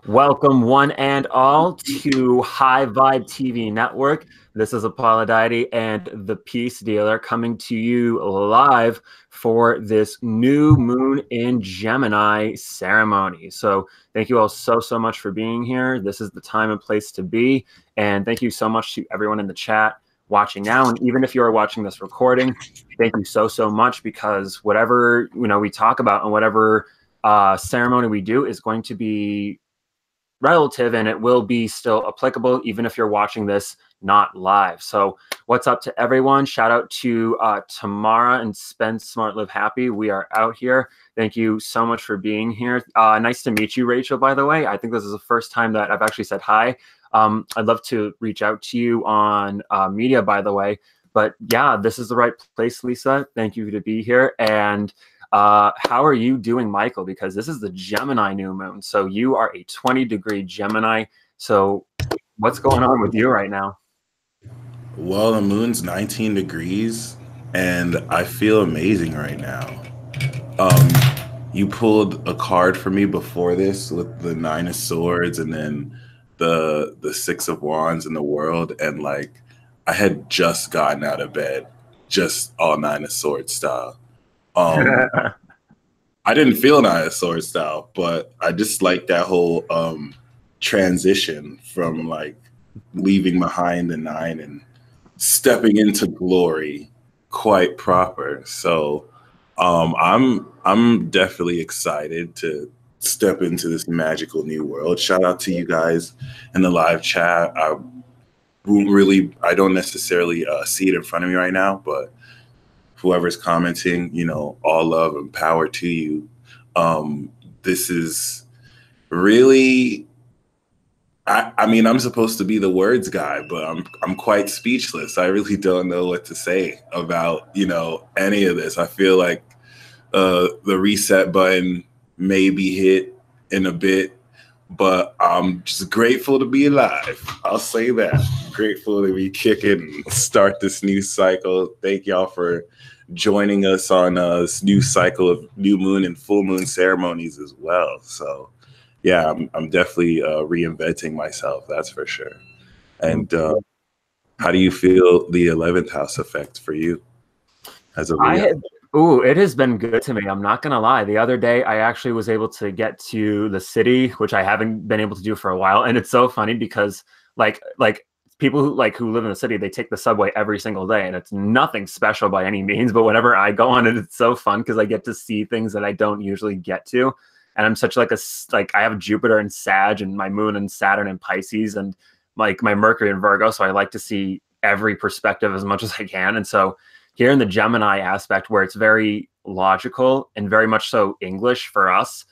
Welcome, one and all, to High Vibe TV Network. This is Apollodiety and the Peace Dealer coming to you live for this new moon in Gemini ceremony. So, thank you all so much for being here. This is the time and place to be. And thank you so much to everyone in the chat watching now. And even if you are watching this recording, thank you so much, because whatever we talk about and whatever ceremony we do is going to be relative, and it will be still applicable even if you're watching this not live. So what's up to everyone? Shout out to Tamara and Spend Smart Live Happy. We are out here. Thank you so much for being here. Nice to meet you, Rachel, by the way. I think this is the first time that I've actually said hi. I'd love to reach out to you on media, by the way. But yeah, this is the right place, Lisa. Thank you to be here. And how are you doing, Michael? Because this is the Gemini new moon. So you are a 20-degree Gemini. So what's going on with you right now? Well, the moon's 19 degrees, and I feel amazing right now. Um, you pulled a card for me before this with the Nine of Swords and then the Six of Wands in the world, and like I had just gotten out of bed, just all Nine of Swords style. Um, I didn't feel Nine of Swords style, but I just like that whole transition from like leaving behind the nine and stepping into glory quite proper. So I'm definitely excited to step into this magical new world. Shout out to you guys in the live chat. I don't necessarily see it in front of me right now, but whoever's commenting, all love and power to you. This is really, I mean, I'm supposed to be the words guy, but I'm quite speechless. I really don't know what to say about any of this. I feel like the reset button may be hit in a bit, but I'm just grateful to be alive. I'll say that. Grateful to be kicking and start this new cycle. Thank y'all for joining us on this new cycle of new moon and full moon ceremonies as well. So yeah, I'm definitely reinventing myself. That's for sure. And how do you feel the 11th house effect for you as a Leo? It has been good to me. I'm not gonna lie. The other day, I actually was able to get to the city, which I haven't been able to do for a while. And it's so funny because like people who live in the city, they take the subway every single day, and it's nothing special by any means. But whenever I go on it, it's so fun because I get to see things that I don't usually get to. And I'm such I have Jupiter and Sag and my moon and Saturn and Pisces and like my Mercury and Virgo. So I like to see every perspective as much as I can. And so here in the Gemini aspect, where it's very logical and very much so English for us,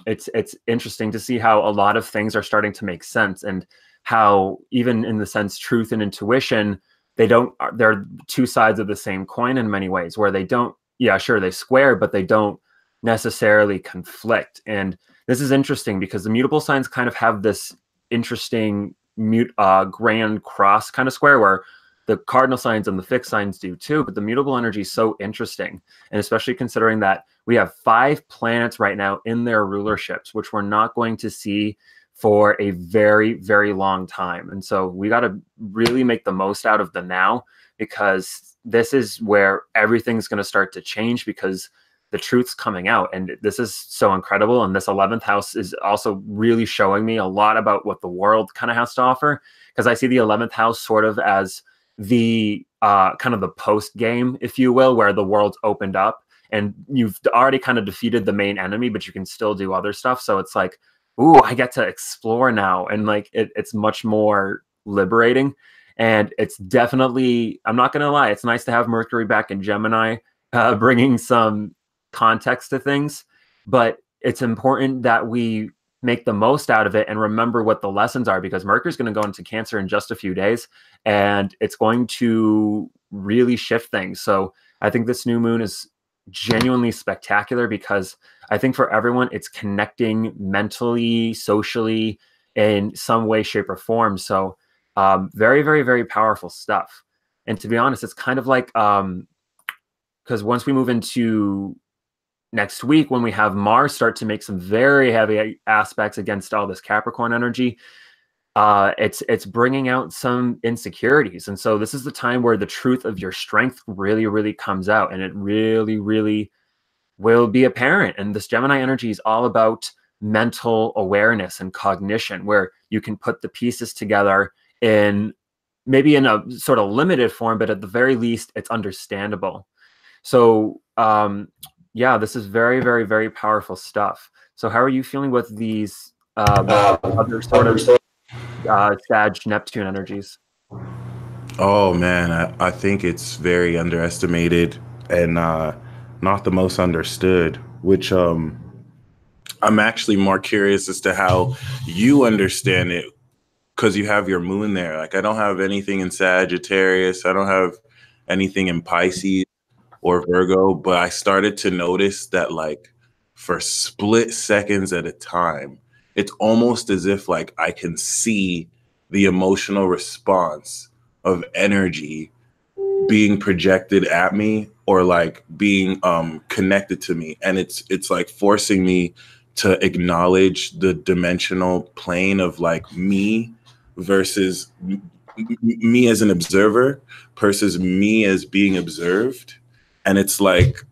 it's interesting to see how a lot of things are starting to make sense, and how even in the sense truth and intuition, they're two sides of the same coin in many ways, where they don't, yeah, sure, they square, but they don't necessarily conflict. And this is interesting because the mutable signs kind of have this interesting grand cross kind of square, where the cardinal signs and the fixed signs do too, but the mutable energy is so interesting. And especially considering that we have 5 planets right now in their rulerships, which we're not going to see for a very long time. And so we got to really make the most out of the now, because this is where everything's going to start to change, because the truth's coming out. And this is so incredible. And this 11th house is also really showing me a lot about what the world kind of has to offer, because I see the 11th house sort of as the kind of the post game, if you will, where the world's opened up and you've already kind of defeated the main enemy, but you can still do other stuff. So it's like, ooh, I get to explore now. And like, it's much more liberating. And it's definitely, I'm not going to lie, it's nice to have Mercury back in Gemini, bringing some context to things, but it's important that we make the most out of it and remember what the lessons are, because Mercury's going to go into Cancer in just a few days, and it's going to really shift things. So I think this new moon is genuinely spectacular, because I think for everyone, it's connecting mentally, socially, in some way, shape, or form. So very powerful stuff. And to be honest, it's kind of like, because once we move into next week, when we have Mars start to make some very heavy aspects against all this Capricorn energy, it's bringing out some insecurities. And so this is the time where the truth of your strength really, really comes out, and it really, really will be apparent. And this Gemini energy is all about mental awareness and cognition, where you can put the pieces together in maybe in a sort of limited form, but at the very least, it's understandable. So yeah, this is very, very, very powerful stuff. So how are you feeling with these other sort of Sag Neptune energies? Oh man, I think it's very underestimated and not the most understood, which I'm actually more curious as to how you understand it, because you have your moon there. Like, I don't have anything in Sagittarius. I don't have anything in Pisces or Virgo, but I started to notice that, like, for split seconds at a time, it's almost as if like I can see the emotional response of energy being projected at me, or like being connected to me, and it's like forcing me to acknowledge the dimensional plane of like me versus me as an observer versus me as being observed. And it's like,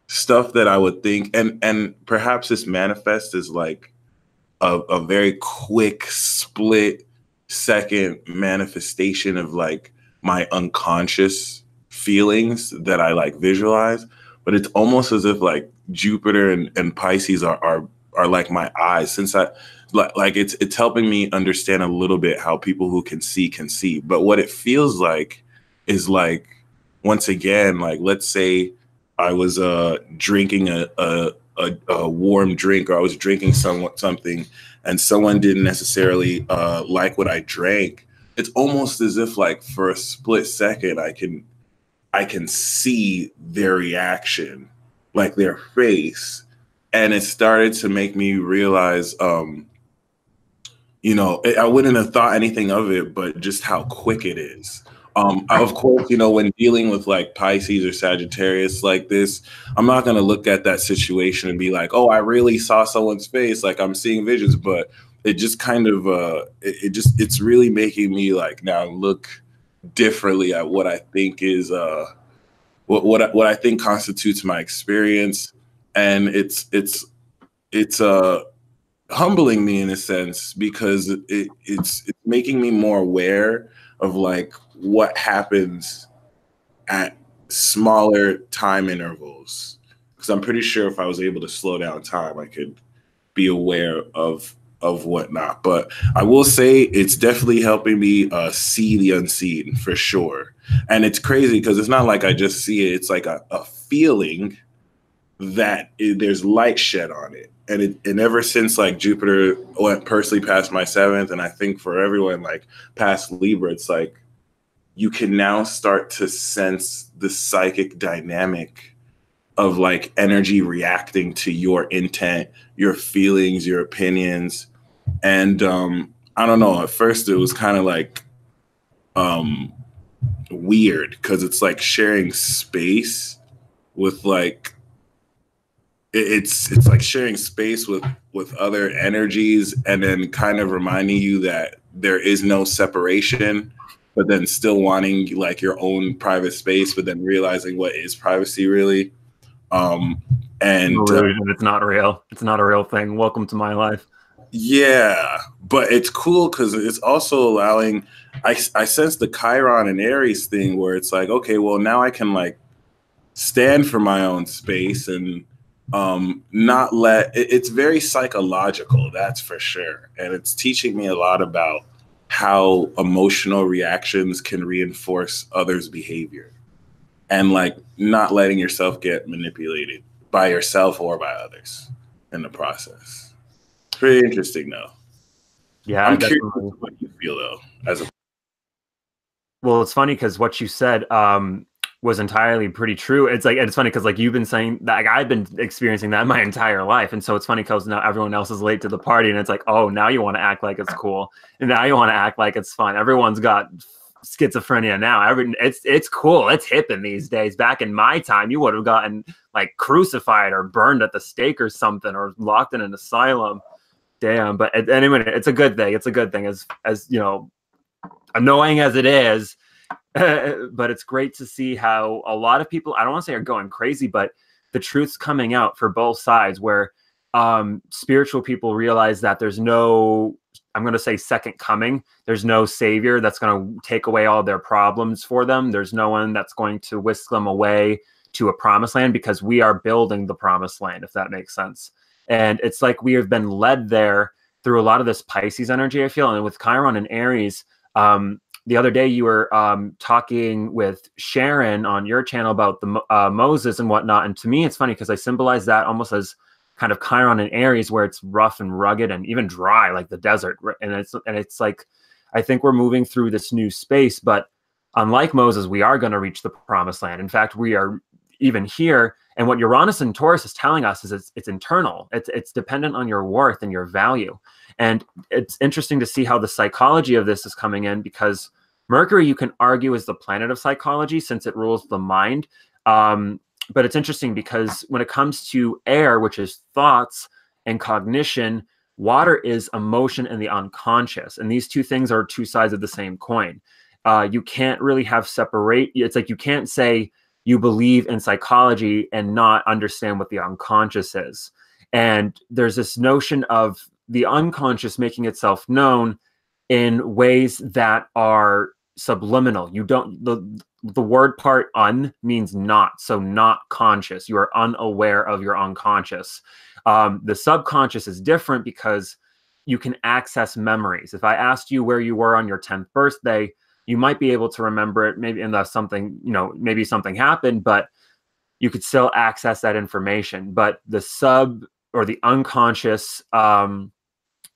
stuff that I would think, and perhaps this manifests as like a very quick split second manifestation of like my unconscious feelings that I like visualize. But it's almost as if like Jupiter and Pisces are like my eyes, since I like it's helping me understand a little bit how people who can see. But what it feels like is like, once again, like, let's say I was drinking a warm drink, or I was drinking something, and someone didn't necessarily like what I drank. It's almost as if like for a split second I can see their reaction, like their face. And it started to make me realize, I wouldn't have thought anything of it, but just how quick it is. Of course, when dealing with like Pisces or Sagittarius like this, I'm not going to look at that situation and be like, oh, I really saw someone's face, like I'm seeing visions. But it just kind of, it's really making me like now look differently at what I think is, what I think constitutes my experience. And it's humbling me in a sense, because it's making me more aware of like what happens at smaller time intervals. Because I'm pretty sure if I was able to slow down time, I could be aware of whatnot. But I will say it's definitely helping me see the unseen, for sure. And it's crazy because it's not like I just see it. It's like a feeling that there's light shed on it. And ever since like Jupiter went personally past my 7th, and I think for everyone like past Libra, it's like you can now start to sense the psychic dynamic of like energy reacting to your intent, your feelings, your opinions. And I don't know, at first it was kind of like weird, because it's like sharing space with like, it's like sharing space with other energies, and then kind of reminding you that there is no separation, but then still wanting like your own private space, but then realizing what is privacy really. And It's not real. It's not a real thing. Welcome to my life. Yeah, but it's cool because it's also allowing, I sense the Chiron and Aries thing, where it's like, okay, well, now I can like stand for my own space and not let it's very psychological, that's for sure. And it's teaching me a lot about how emotional reactions can reinforce others' behavior, and like not letting yourself get manipulated by yourself or by others in the process. It's pretty interesting though. Yeah, I'm curious what you feel though well, it's funny because what you said was entirely pretty true. It's like, and it's funny because like you've been saying that, like, I've been experiencing that my entire life. And so it's funny because now everyone else is late to the party, and it's like, oh, now you want to act like it's cool, and now you want to act like it's fun. Everyone's got schizophrenia now. It's cool. It's hip in these days. Back in my time, you would have gotten like crucified or burned at the stake or something, or locked in an asylum. Damn. But anyway, it's a good thing. It's a good thing, as you know, annoying as it is. But it's great to see how a lot of people, I don't want to say are going crazy, but the truth's coming out for both sides, where spiritual people realize that there's no, I'm going to say, second coming. There's no savior that's going to take away all their problems for them. There's no one that's going to whisk them away to a promised land, because we are building the promised land, if that makes sense. And it's like we have been led there through a lot of this Pisces energy, I feel. And with Chiron and Aries, the other day you were talking with Sharon on your channel about the Moses and whatnot. And to me, it's funny because I symbolize that almost as kind of Chiron and Aries, where it's rough and rugged and even dry, like the desert. And it's like, I think we're moving through this new space, but unlike Moses, we are going to reach the promised land. In fact, we are even here. And what Uranus and Taurus is telling us is it's internal. It's dependent on your worth and your value. And it's interesting to see how the psychology of this is coming in, because Mercury, you can argue, is the planet of psychology since it rules the mind. But it's interesting because when it comes to air, which is thoughts and cognition, water is emotion and the unconscious. And these two things are two sides of the same coin. You can't really have separate. It's like you can't say you believe in psychology and not understand what the unconscious is. And there's this notion of the unconscious making itself known in ways that are subliminal. You don't, the word part un means not, so not conscious. You are unaware of your unconscious. The subconscious is different because you can access memories. If I asked you where you were on your 10th birthday, you might be able to remember it, maybe unless something, maybe something happened, but you could still access that information. But the sub or the unconscious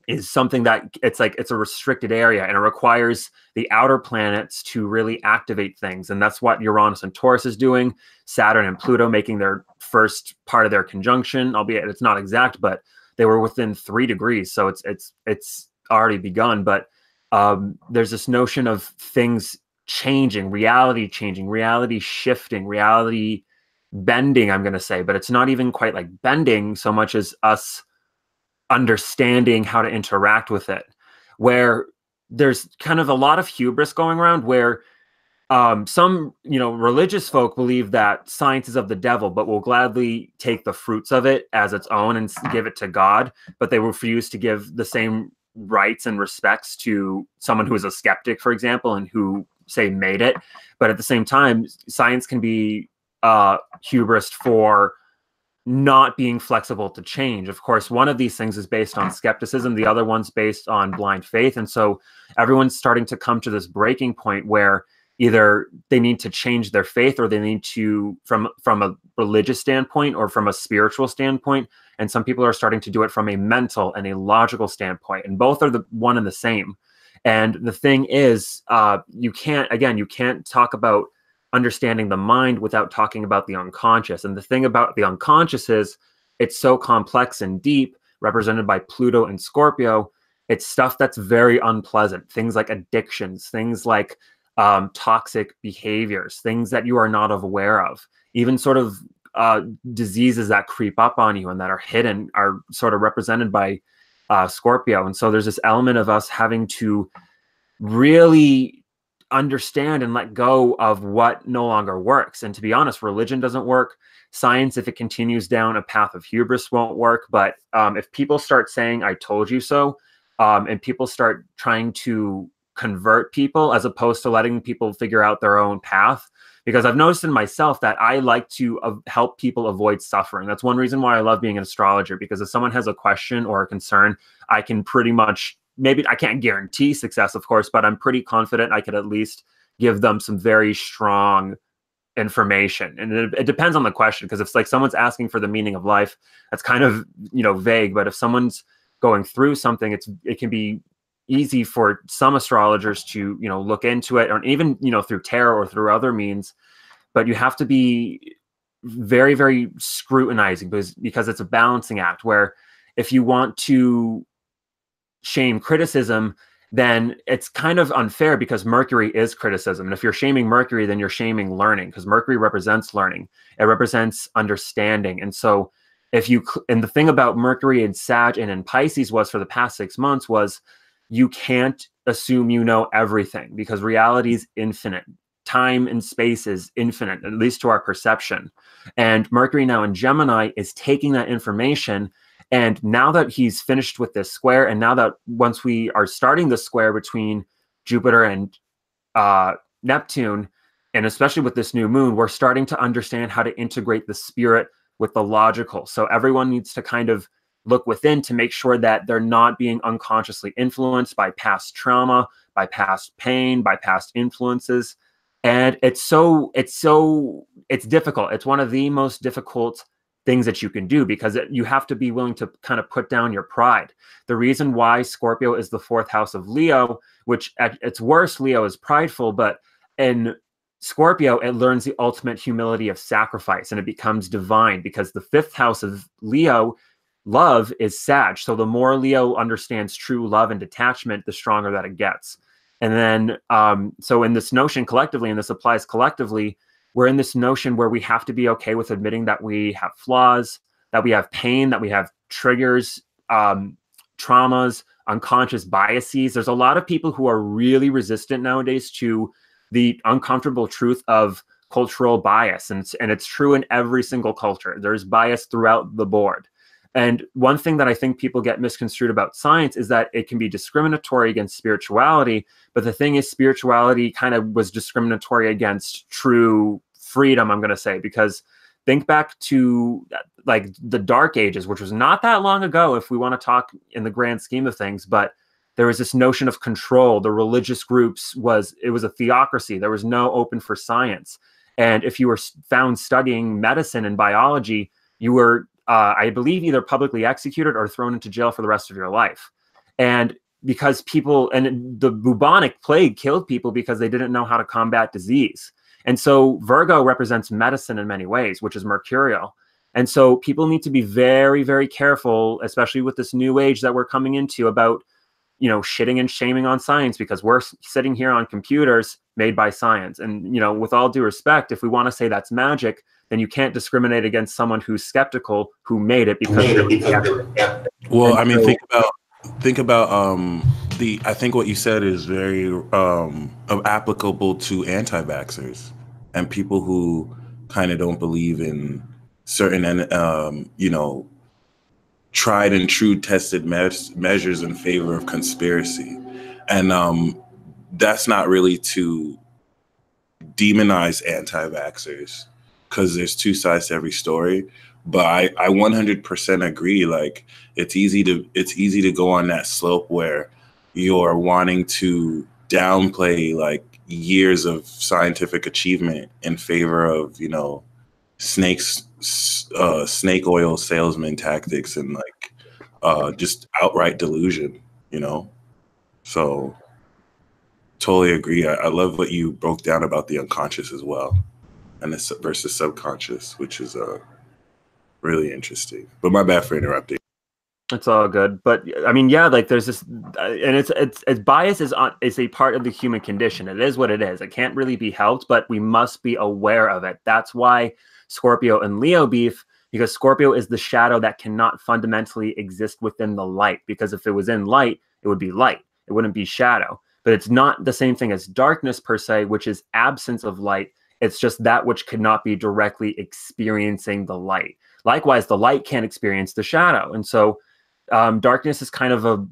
is something that it's a restricted area, and it requires the outer planets to really activate things. And that's what Uranus and Taurus is doing. Saturn and Pluto making their first part of their conjunction, albeit it's not exact, but they were within 3 degrees. So it's already begun. But there's this notion of things changing, reality shifting, reality bending, I'm going to say, but it's not even quite like bending so much as us understanding how to interact with it, where there's kind of a lot of hubris going around, where some religious folk believe that science is of the devil, but will gladly take the fruits of it as its own and give it to God, but they refuse to give the same rights and respects to someone who is a skeptic, for example, and who say made it. But at the same time, science can be hubris for not being flexible to change. Of course, one of these things is based on skepticism, the other one's based on blind faith. And so everyone's starting to come to this breaking point where either they need to change their faith, or they need to, from a religious standpoint or from a spiritual standpoint. And some people are starting to do it from a mental and a logical standpoint, and both are the one and the same. And the thing is, you can't talk about understanding the mind without talking about the unconscious. And the thing about the unconscious is it's so complex and deep, represented by Pluto and Scorpio. It's stuff that's very unpleasant. Things like addictions, things like toxic behaviors, things that you are not aware of, even sort of diseases that creep up on you and that are hidden are sort of represented by Scorpio. And so there's this element of us having to really understand and let go of what no longer works. And to be honest, religion doesn't work. Science, if it continues down a path of hubris, won't work. But if people start saying, I told you so, and people start trying to convert people as opposed to letting people figure out their own path, because I've noticed in myself that I like to help people avoid suffering. That's one reason why I love being an astrologer, because if someone has a question or a concern, I can pretty much, maybe I can't guarantee success, of course, but I'm pretty confident I could at least give them some very strong information. And it depends on the question, because if it's like someone's asking for the meaning of life, that's kind of, vague. But if someone's going through something, it can be easy for some astrologers to, look into it, or even, through tarot or through other means. But you have to be very, very scrutinizing, because it's a balancing act, where if you want to shame criticism, then it's kind of unfair because Mercury is criticism. And if you're shaming Mercury, then you're shaming learning, because Mercury represents learning. It represents understanding. And so and the thing about Mercury and Sag and in Pisces was for the past 6 months was you can't assume you know everything, because reality is infinite. Time and space is infinite, at least to our perception. And Mercury now in Gemini is taking that information. And now that he's finished with this square, and now that once we are starting the square between Jupiter and Neptune, and especially with this new moon, we're starting to understand how to integrate the spirit with the logical. So everyone needs to kind of look within to make sure that they're not being unconsciously influenced by past trauma, by past pain, by past influences. And it's difficult. It's one of the most difficult things that you can do, because you have to be willing to kind of put down your pride. The reason why Scorpio is the 4th house of Leo, which at its worst, Leo is prideful, but in Scorpio, it learns the ultimate humility of sacrifice, and it becomes divine, because the 5th house of Leo, love, is Sag. So the more Leo understands true love and detachment, the stronger that it gets. And then, so in this notion collectively, and this applies collectively, we're in this notion where we have to be okay with admitting that we have flaws, that we have pain, that we have triggers, traumas, unconscious biases. There's a lot of people who are really resistant nowadays to the uncomfortable truth of cultural bias. And it's true in every single culture. There's bias throughout the board. And one thing that I think people get misconstrued about science is that it can be discriminatory against spirituality. But the thing is, spirituality kind of was discriminatory against true freedom, I'm going to say, because think back to like the Dark Ages, which was not that long ago, if we want to talk in the grand scheme of things, but there was this notion of control. The religious groups it was a theocracy. There was no open for science. And if you were found studying medicine and biology, you were, I believe, either publicly executed or thrown into jail for the rest of your life. And because the bubonic plague killed people because they didn't know how to combat disease. And so Virgo represents medicine in many ways, which is mercurial. And so people need to be very, very careful, especially with this new age that we're coming into, about, shitting and shaming on science, because we're sitting here on computers made by science. And, with all due respect, if we want to say that's magic, then you can't discriminate against someone who's skeptical who made it because Well, I mean, think about I think what you said is very applicable to anti-vaxxers and people who kind of don't believe in certain tried and true tested measures in favor of conspiracy. And that's not really to demonize anti-vaxxers, because there's two sides to every story. But I 100% agree. Like, it's easy to go on that slope where you're wanting to downplay like years of scientific achievement in favor of, snake oil salesman tactics and like just outright delusion, So totally agree. I love what you broke down about the unconscious as well, and this versus subconscious, which is really interesting. But my bad for interrupting. It's all good. But I mean, yeah, like there's this, and it's bias is a part of the human condition. It is what it is. It can't really be helped, but we must be aware of it. That's why Scorpio and Leo beef, because Scorpio is the shadow that cannot fundamentally exist within the light, because if it was in light, it would be light. It wouldn't be shadow. But it's not the same thing as darkness per se, which is absence of light. It's just that which could not be directly experiencing the light. Likewise, the light can't experience the shadow. And so darkness is kind of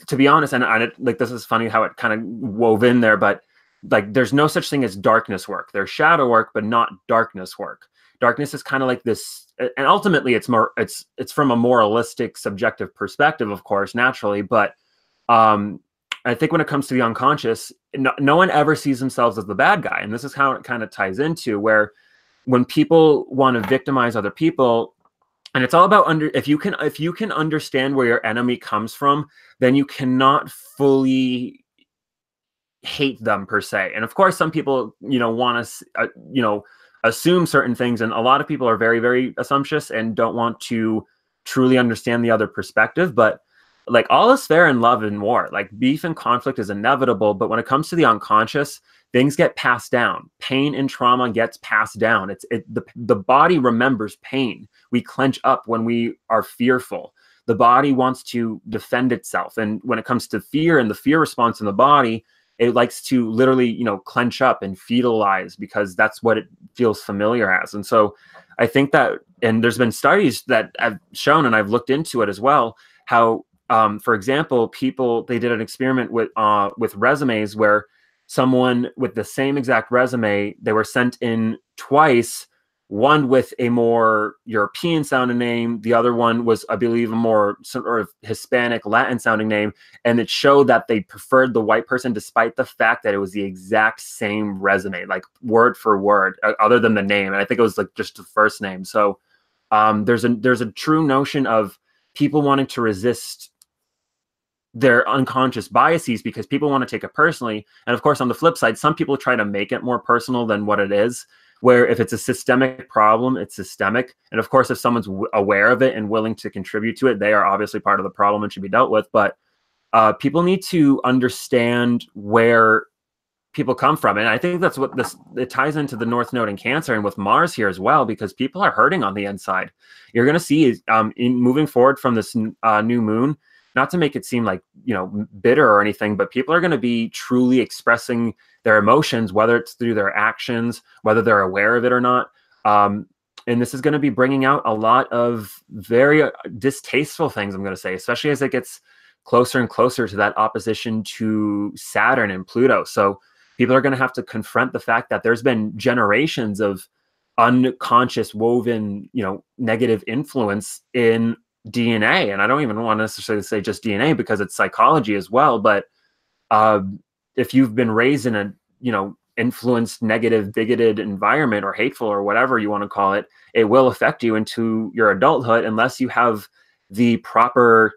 to be honest, and like, this is funny how it kind of wove in there, but like, there's no such thing as darkness work. There's shadow work, but not darkness work. Darkness is kind of like this, and ultimately it's from a moralistic, subjective perspective, of course, naturally. But I think when it comes to the unconscious, no one ever sees themselves as the bad guy. And this is how it kind of ties into where when people want to victimize other people, and it's all about if you can understand where your enemy comes from, then you cannot fully hate them per se. And of course, some people, want to, assume certain things. And a lot of people are very, very assumptuous and don't want to truly understand the other perspective. But like all is fair in love and war. Like beef and conflict is inevitable, but when it comes to the unconscious, things get passed down. Pain and trauma gets passed down. The body remembers pain. We clench up when we are fearful. The body wants to defend itself. And when it comes to fear and the fear response in the body, it likes to literally, you know, clench up and fetalize because that's what it feels familiar as. And so I think that, and there's been studies that have shown, and I've looked into it as well, how, for example, they did an experiment with resumes where someone with the same exact resume, they were sent in twice, one with a more European sounding name. The other one was, I believe, a more sort of Hispanic Latin sounding name. And it showed that they preferred the white person despite the fact that it was the exact same resume, like word for word, other than the name. And I think it was like just the first name. So there's a true notion of people wanting to resist their unconscious biases because people want to take it personally. And of course, on the flip side, some people try to make it more personal than what it is, where if it's a systemic problem, it's systemic. And of course, if someone's aware of it and willing to contribute to it, they are obviously part of the problem and should be dealt with. But people need to understand where people come from. And I think that's what it ties into the North Node in Cancer and with Mars here as well, because people are hurting on the inside. You're going to see in moving forward from this new moon, not to make it seem like, you know, bitter or anything, but people are going to be truly expressing their emotions, whether it's through their actions, whether they're aware of it or not. And this is going to be bringing out a lot of very distasteful things, I'm going to say, especially as it gets closer and closer to that opposition to Saturn and Pluto. So people are going to have to confront the fact that there's been generations of unconscious woven, you know, negative influence in DNA. And I don't even want to necessarily say just DNA because it's psychology as well. But if you've been raised in a, you know, influenced, negative, bigoted environment or hateful or whatever you want to call it, it will affect you into your adulthood unless you have the proper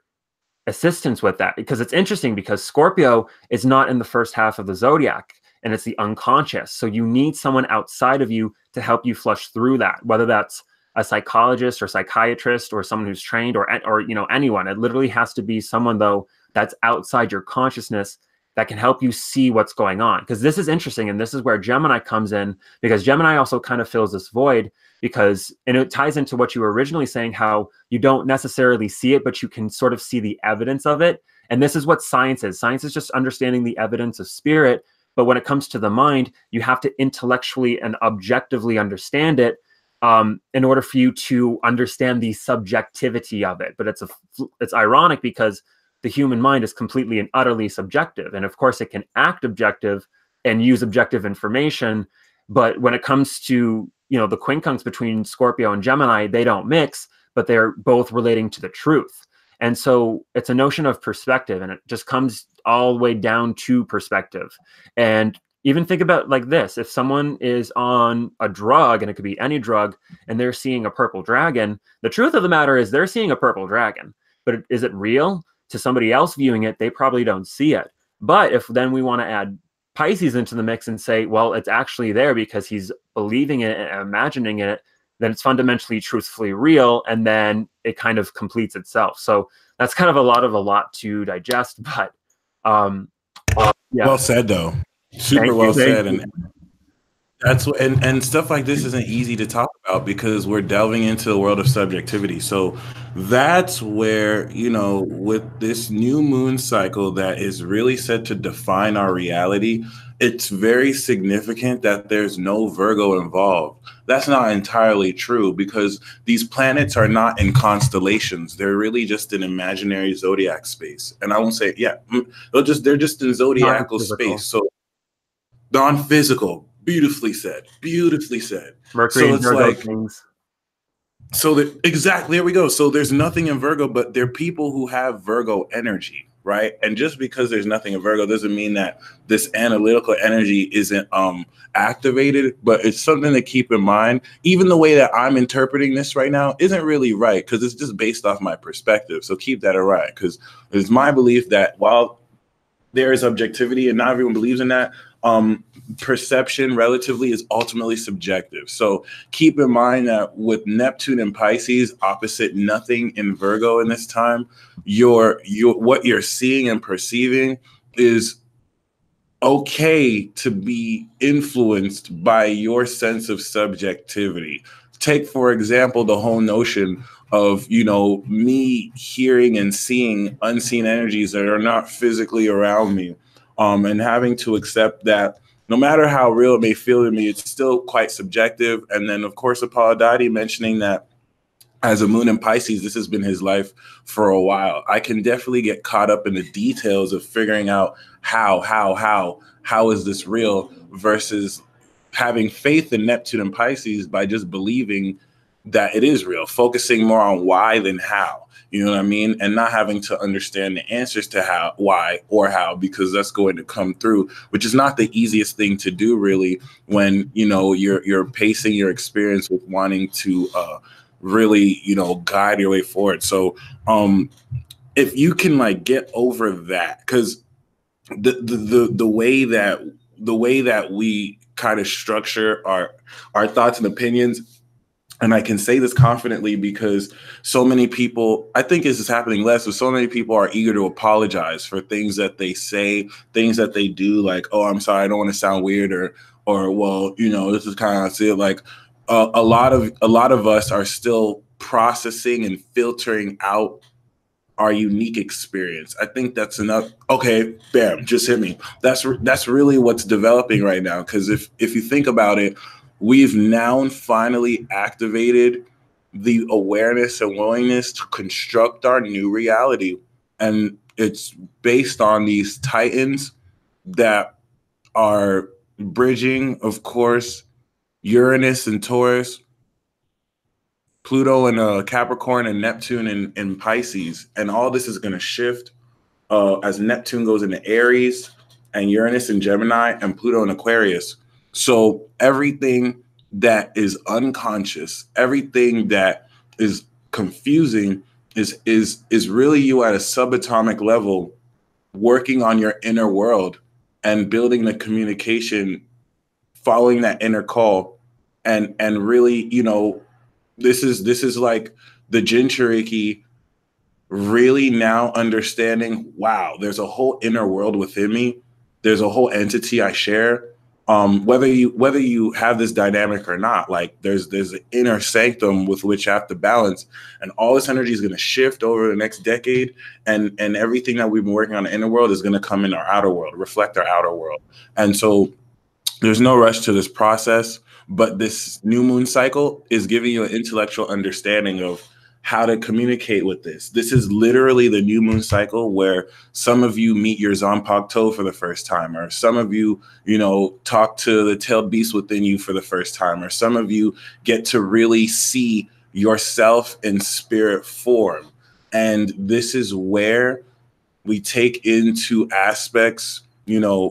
assistance with that. Because it's interesting because Scorpio is not in the first half of the zodiac and it's the unconscious. So you need someone outside of you to help you flush through that, whether that's a psychologist or psychiatrist or someone who's trained or you know, anyone. It literally has to be someone though that's outside your consciousness that can help you see what's going on. Because this is interesting, and this is where Gemini comes in, because Gemini also kind of fills this void because, and it ties into what you were originally saying, how you don't necessarily see it, but you can sort of see the evidence of it. And this is what science is. Science is just understanding the evidence of spirit. But when it comes to the mind, you have to intellectually and objectively understand it in order for you to understand the subjectivity of it. But it's ironic because the human mind is completely and utterly subjective. And of course, it can act objective and use objective information. But when it comes to, you know, the quincunx between Scorpio and Gemini, they don't mix, but they're both relating to the truth. And so it's a notion of perspective, and it just comes all the way down to perspective. And even think about like this: if someone is on a drug, and it could be any drug, and they're seeing a purple dragon, the truth of the matter is they're seeing a purple dragon. But is it real? To somebody else viewing it, they probably don't see it. But if then we want to add Pisces into the mix and say, well, it's actually there because he's believing it and imagining it, then it's fundamentally truthfully real, and then it kind of completes itself. So that's kind of a lot to digest. But yeah. Well said, though. Super well said. And that's what, and stuff like this isn't easy to talk about because we're delving into the world of subjectivity. So that's where, you know, with this new moon cycle that is really set to define our reality, it's very significant that there's no Virgo involved. That's not entirely true because these planets are not in constellations. They're really just in imaginary zodiac space. And I won't say, yeah, they're just in zodiacal space. So non-physical. Beautifully said. Beautifully said. Mercury so it's like things. So that exactly, there we go. So there's nothing in Virgo, but there are people who have Virgo energy, right? And just because there's nothing in Virgo doesn't mean that this analytical energy isn't activated, but it's something to keep in mind. Even the way that I'm interpreting this right now isn't really right because it's just based off my perspective. So keep that in mind because it's my belief that while there is objectivity and not everyone believes in that, Perception relatively is ultimately subjective. So keep in mind that with Neptune and Pisces opposite nothing in Virgo in this time, what you're seeing and perceiving is okay to be influenced by your sense of subjectivity. Take, for example, the whole notion of, me hearing and seeing unseen energies that are not physically around me, and having to accept that no matter how real it may feel to me, it's still quite subjective. And then, of course, Apollodite mentioning that as a moon in Pisces, this has been his life for a while. I can definitely get caught up in the details of figuring out how is this real versus having faith in Neptune and Pisces by just believing that it is real, focusing more on why than how. You know what I mean? And not having to understand the answers to how, why, or how, because that's going to come through, which is not the easiest thing to do, really, when you're pacing your experience with wanting to really guide your way forward. So if you can get over that, because the way that we kind of structure our thoughts and opinions, and I can say this confidently because so many people, I think this is happening less, but so many people are eager to apologize for things that they say, things that they do, like, oh, I'm sorry, I don't want to sound weird, or well, this is kind of it. Like a lot of us are still processing and filtering out our unique experience. I think that's enough. Okay, bam, just hit me. That's really what's developing right now. Because if you think about it, we've now finally activated the awareness and willingness to construct our new reality. And it's based on these titans that are bridging, of course, Uranus and Taurus, Pluto and Capricorn, and Neptune and Pisces. And all this is going to shift as Neptune goes into Aries, and Uranus in Gemini, and Pluto in Aquarius. So everything that is unconscious, everything that is confusing is really you at a subatomic level working on your inner world and building the communication, following that inner call, and really, this is like the Jinchuriki really now understanding, wow, there's a whole inner world within me. There's a whole entity I share. Whether you have this dynamic or not, like there's an inner sanctum with which you have to balance, and all this energy is going to shift over the next decade, and everything that we've been working on in the inner world is going to come in our outer world, reflect our outer world. And so there's no rush to this process, but this new moon cycle is giving you an intellectual understanding of how to communicate with this. This is literally the new moon cycle where some of you meet your Zanpakuto for the first time, or some of you, talk to the tailed beast within you for the first time, or some of you get to really see yourself in spirit form. And this is where we take into aspects,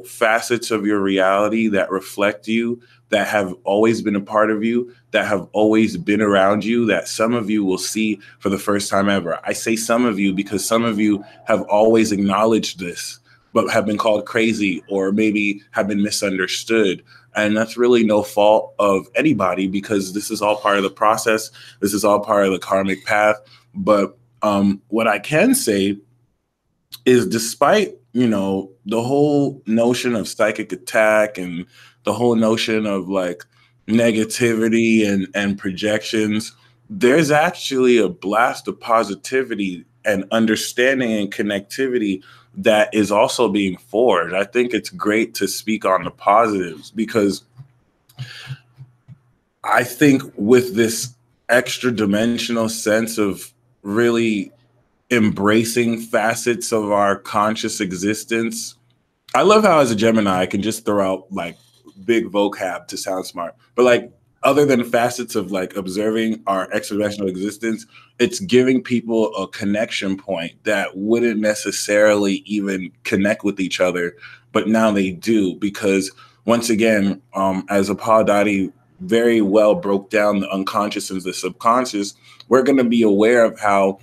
facets of your reality that reflect you, that have always been a part of you, that have always been around you, that some of you will see for the first time ever. I say some of you because some of you have always acknowledged this, but have been called crazy or maybe have been misunderstood. And that's really no fault of anybody, because this is all part of the process. This is all part of the karmic path. But what I can say is, despite, the whole notion of psychic attack and the whole notion of like negativity and projections, there's actually a blast of positivity and understanding and connectivity that is also being forged. I think it's great to speak on the positives, because I think with this extra dimensional sense of really embracing facets of our conscious existence. I love how as a Gemini, I can just throw out like big vocab to sound smart, but like other than facets of like observing our extra-dimensional existence, it's giving people a connection point that wouldn't necessarily even connect with each other, but now they do, because once again, as Apollodite very well broke down the unconscious and the subconscious, we're going to be aware of how,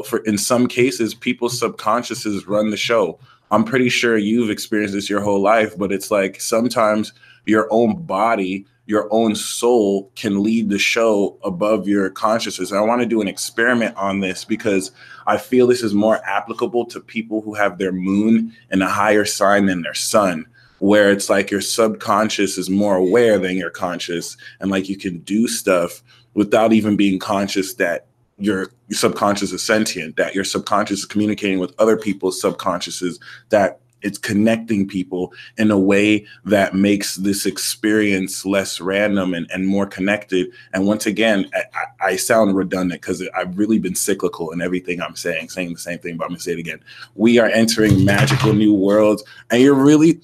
for in some cases, people's subconsciouses run the show. I'm pretty sure you've experienced this your whole life, but it's like sometimes your own body, your own soul can lead the show above your consciousness. And I want to do an experiment on this because I feel this is more applicable to people who have their moon in a higher sign than their sun, where it's like your subconscious is more aware than your conscious, and like you can do stuff without even being conscious that your subconscious is sentient, that your subconscious is communicating with other people's subconsciouses, that it's connecting people in a way that makes this experience less random and more connected. And once again, I sound redundant because I've really been cyclical in everything I'm saying the same thing, but I'm gonna say it again. We are entering magical new worlds, and you're really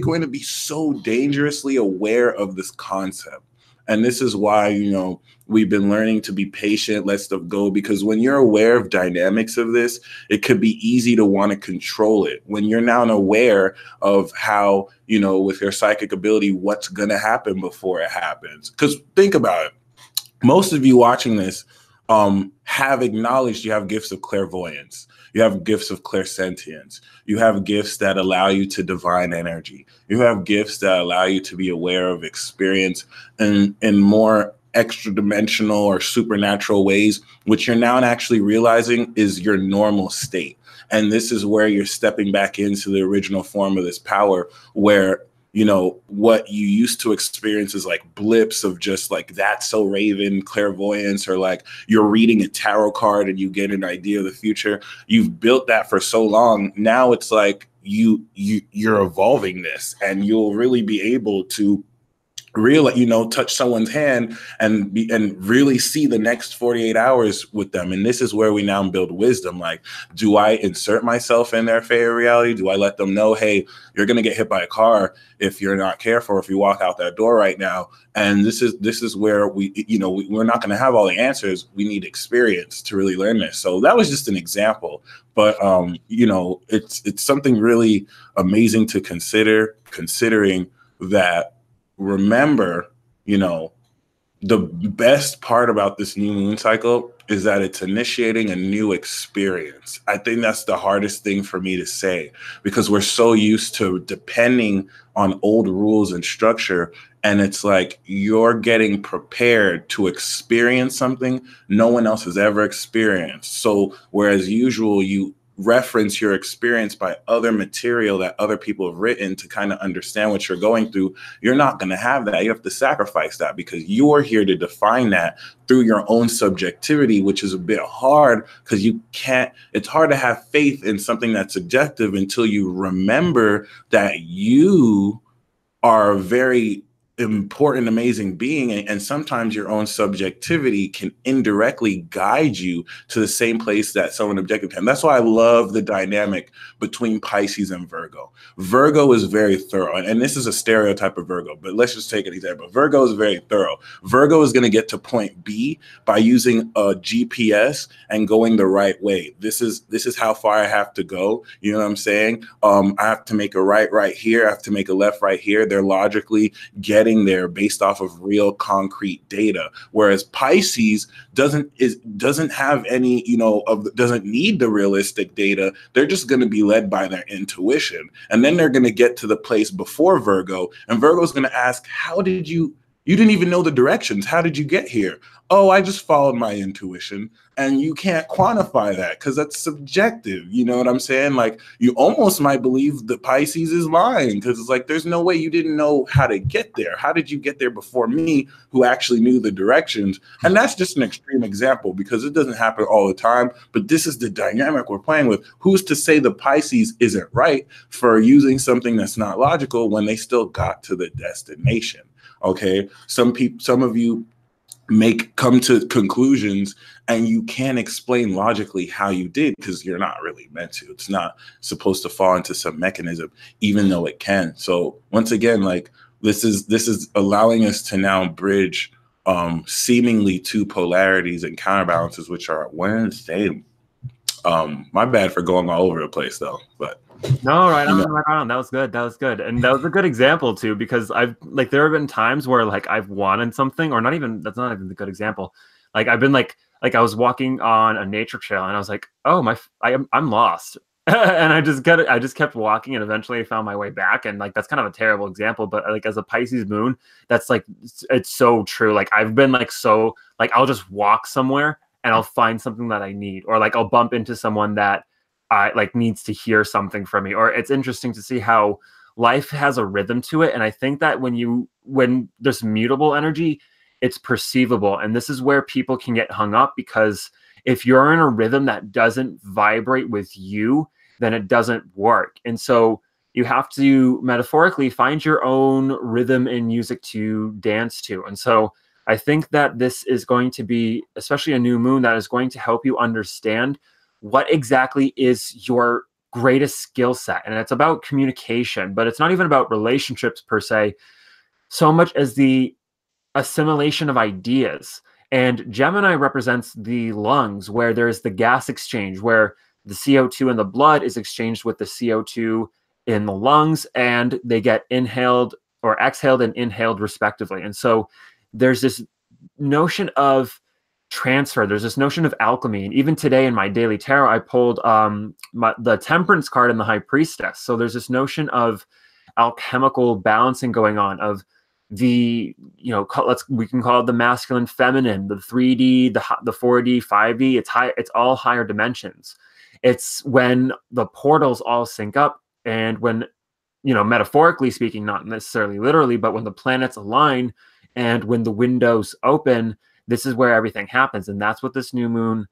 going to be so dangerously aware of this concept. And this is why, you know, we've been learning to be patient, let stuff go, because when you're aware of dynamics of this, it could be easy to want to control it. When you're now aware of how, you know, with your psychic ability, what's going to happen before it happens. Because think about it. Most of you watching this have acknowledged you have gifts of clairvoyance. You have gifts of clairsentience. You have gifts that allow you to divine energy. You have gifts that allow you to be aware of experience in more extra dimensional or supernatural ways, which you're now actually realizing is your normal state. And this is where you're stepping back into the original form of this power, where, you know, what you used to experience is like blips of just like, that's so Raven, clairvoyance, or like you're reading a tarot card and you get an idea of the future. You've built that for so long. Now it's like you're evolving this, and you'll really be able to really, you know, touch someone's hand and really see the next 48 hours with them. And this is where we now build wisdom. Like, do I insert myself in their fairy reality? Do I let them know, hey, you're going to get hit by a car if you're not careful, if you walk out that door right now? And this is where we, you know, we're not going to have all the answers. We need experience to really learn this. So that was just an example. But, you know, it's something really amazing to consider, considering that. Remember, you know, the best part about this new moon cycle is that it's initiating a new experience. I think that's the hardest thing for me to say, because we're so used to depending on old rules and structure. And it's like you're getting prepared to experience something no one else has ever experienced. So whereas usual, you reference your experience by other material that other people have written to kind of understand what you're going through, you're not going to have that. You have to sacrifice that, because you're here to define that through your own subjectivity, which is a bit hard, because you can't, it's hard to have faith in something that's subjective until you remember that you are very important, amazing being, and sometimes your own subjectivity can indirectly guide you to the same place that someone objective can. That's why I love the dynamic between Pisces and Virgo. Virgo is very thorough, and this is a stereotype of Virgo, but let's just take an example. Virgo is very thorough. Virgo is going to get to point B by using a GPS and going the right way. This is how far I have to go. You know what I'm saying? I have to make a right here. I have to make a left right here. They're logically getting there based off of real concrete data, whereas Pisces doesn't have any, you know, doesn't need the realistic data. They're just going to be led by their intuition, and then they're going to get to the place before Virgo, and Virgo's going to ask, how did you didn't even know the directions, how did you get here? Oh, I just followed my intuition. And you can't quantify that because that's subjective. You know what I'm saying? Like, you almost might believe the Pisces is lying, because it's like, there's no way you didn't know how to get there. How did you get there before me, who actually knew the directions? And that's just an extreme example, because it doesn't happen all the time. But this is the dynamic we're playing with. Who's to say the Pisces isn't right for using something that's not logical when they still got to the destination? Okay, some of you come to conclusions and you can't explain logically how you did, because you're not really meant to. It's not supposed to fall into some mechanism, even though it can. So once again, like, this is allowing us to now bridge seemingly two polarities and counterbalances, which are one and the same. My bad for going all over the place though, but no, right on. That was good. And that was a good example too, because I've, like, there have been times where, like, I've wanted something, or that's not even a good example. Like, I've been like I was walking on a nature trail and I was like, oh, I'm lost. And I just kept walking, and eventually I found my way back. And like, that's kind of a terrible example, but like as a Pisces moon, that's like, it's so true. Like I've been like, so like, I'll just walk somewhere and I'll find something that I need, or like I'll bump into someone that I like needs to hear something from me. Or it's interesting to see how life has a rhythm to it. And I think that when there's mutable energy, it's perceivable. And this is where people can get hung up, because if you're in a rhythm that doesn't vibrate with you, then it doesn't work. And so you have to metaphorically find your own rhythm and music to dance to. And so I think that this is going to be, especially a new moon, that is going to help you understand what exactly is your greatest skill set. And it's about communication, but it's not even about relationships per se, so much as the assimilation of ideas. And Gemini represents the lungs, where there's the gas exchange, where the CO2 in the blood is exchanged with the CO2 in the lungs, and they get inhaled or exhaled and inhaled respectively. And so there's this notion of transfer. There's this notion of alchemy. And even today in my daily tarot, I pulled the Temperance card and the High Priestess. So there's this notion of alchemical balancing going on, of the, you know, we can call it the masculine feminine, the 3D, the 4D, 5D. It's all higher dimensions. It's when the portals all sync up, and when, you know, metaphorically speaking, not necessarily literally, but when the planets align and when the windows open, this is where everything happens. And that's what this new moon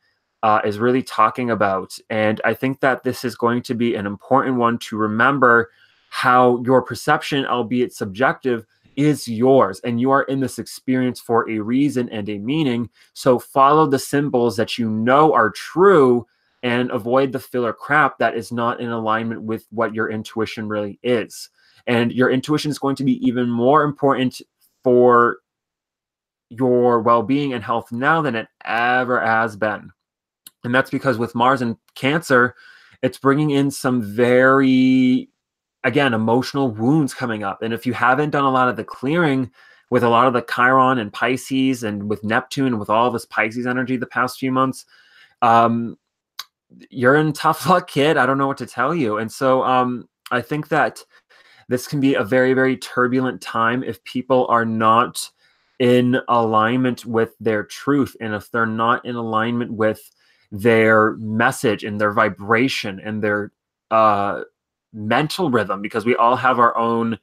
is really talking about. And I think that this is going to be an important one to remember, how your perception, albeit subjective, is yours, and you are in this experience for a reason and a meaning. So follow the symbols that you know are true, and avoid the filler crap that is not in alignment with what your intuition really is. And your intuition is going to be even more important for your well-being and health now than it ever has been. And that's because with Mars in Cancer, it's bringing in some very, again, emotional wounds coming up. And if you haven't done a lot of the clearing with a lot of the Chiron and Pisces, and with Neptune and with all this Pisces energy the past few months, you're in tough luck, kid. I don't know what to tell you. And so I think that this can be a very, very turbulent time if people are not in alignment with their truth, and if they're not in alignment with their message and their vibration and their mental rhythm, because we all have our own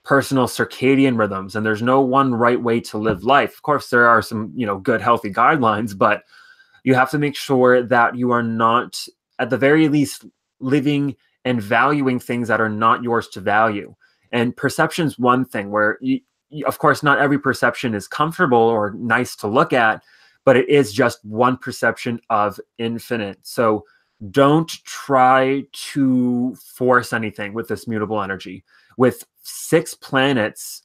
personal circadian rhythms, and there's no one right way to live life. Of course, there are some, you know, good, healthy guidelines, but you have to make sure that you are not, at the very least, living and valuing things that are not yours to value. And perception's one thing where, of course, not every perception is comfortable or nice to look at, but it is just one perception of infinite. So don't try to force anything with this mutable energy. With 5 planets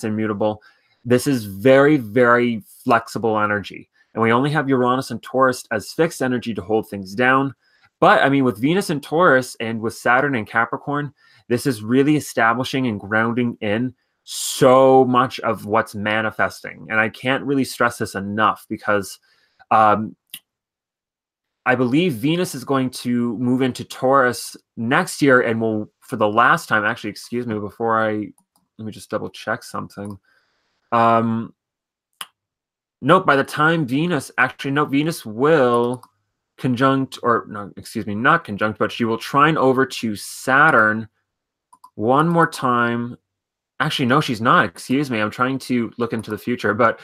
immutable, this is very, very flexible energy. And we only have Uranus and Taurus as fixed energy to hold things down. But I mean, with Venus and Taurus and with Saturn and Capricorn, this is really establishing and grounding in so much of what's manifesting. And I can't really stress this enough, because I believe Venus is going to move into Taurus next year, and will, for the last time, actually, excuse me, let me just double check something. Nope, by the time Venus will conjunct, or no, excuse me, not conjunct, but she will trine over to Saturn one more time. Actually, no, she's not. Excuse me. I'm trying to look into the future, but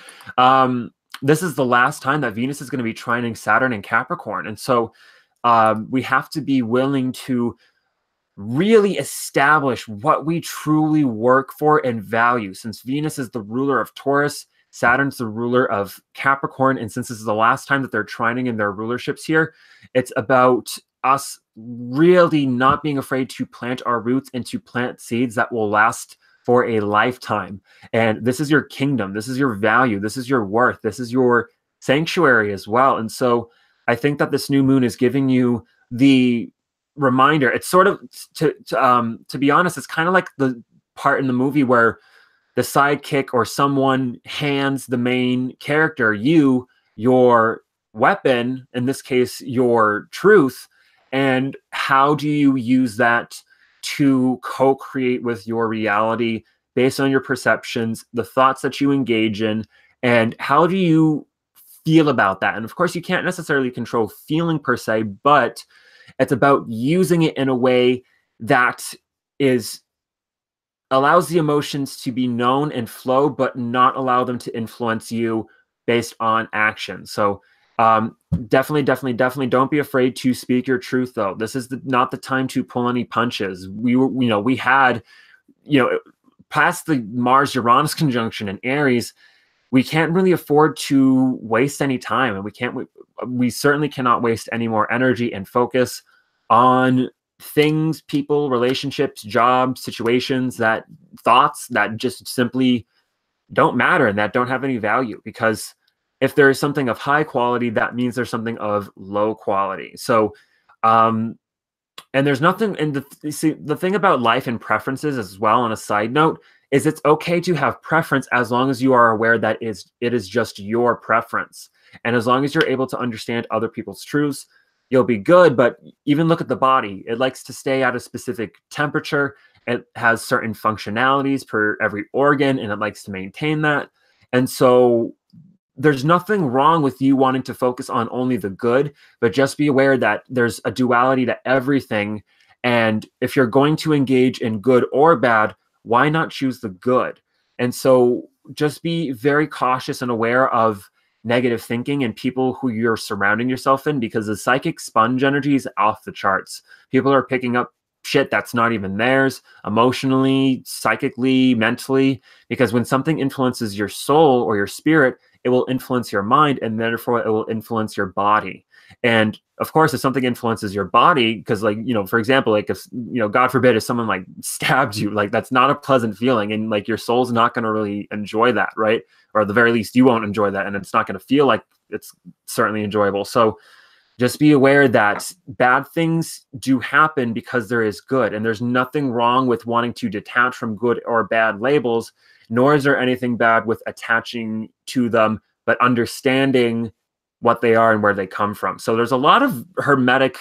this is the last time that Venus is going to be trining Saturn in Capricorn. And so we have to be willing to really establish what we truly work for and value. Since Venus is the ruler of Taurus, Saturn's the ruler of Capricorn, and since this is the last time that they're trining in their rulerships here, it's about us really not being afraid to plant our roots and to plant seeds that will last for a lifetime. And this is your kingdom. This is your value. This is your worth. This is your sanctuary as well. And so I think that this new moon is giving you the reminder. It's sort of, to be honest, it's kind of like the part in the movie where the sidekick or someone hands the main character your weapon, in this case, your truth, and how do you use that to co-create with your reality based on your perceptions, the thoughts that you engage in, and how do you feel about that? And of course, you can't necessarily control feeling per se, but it's about using it in a way that is allows the emotions to be known and flow, but not allow them to influence you based on action. So definitely don't be afraid to speak your truth, though. This is not the time to pull any punches. We had, past the Mars Uranus conjunction in Aries, we can't really afford to waste any time, and we certainly cannot waste any more energy and focus on things, people, relationships, jobs, situations, thoughts that just simply don't matter and that don't have any value. Because if there is something of high quality, that means there's something of low quality. So, and there's nothing in the thing about life and preferences as well, on a side note, is it's okay to have preference as long as you are aware that it is just your preference. And as long as you're able to understand other people's truths, you'll be good. But even look at the body. It likes to stay at a specific temperature. It has certain functionalities per every organ, and it likes to maintain that. And so there's nothing wrong with you wanting to focus on only the good, but just be aware that there's a duality to everything. And if you're going to engage in good or bad, why not choose the good? And so just be very cautious and aware of negative thinking and people who you're surrounding yourself in, because the psychic sponge energy is off the charts. People are picking up shit that's not even theirs, emotionally, psychically, mentally, because when something influences your soul or your spirit, it will influence your mind, and therefore it will influence your body. And of course, if something influences your body, because for example, like if, God forbid, if someone like stabbed you, like that's not a pleasant feeling, and like your soul's not going to really enjoy that, right? Or at the very least, you won't enjoy that, and it's not going to feel like it's certainly enjoyable. So just be aware that bad things do happen because there is good, and there's nothing wrong with wanting to detach from good or bad labels, nor is there anything bad with attaching to them, but understanding what they are and where they come from. So there's a lot of hermetic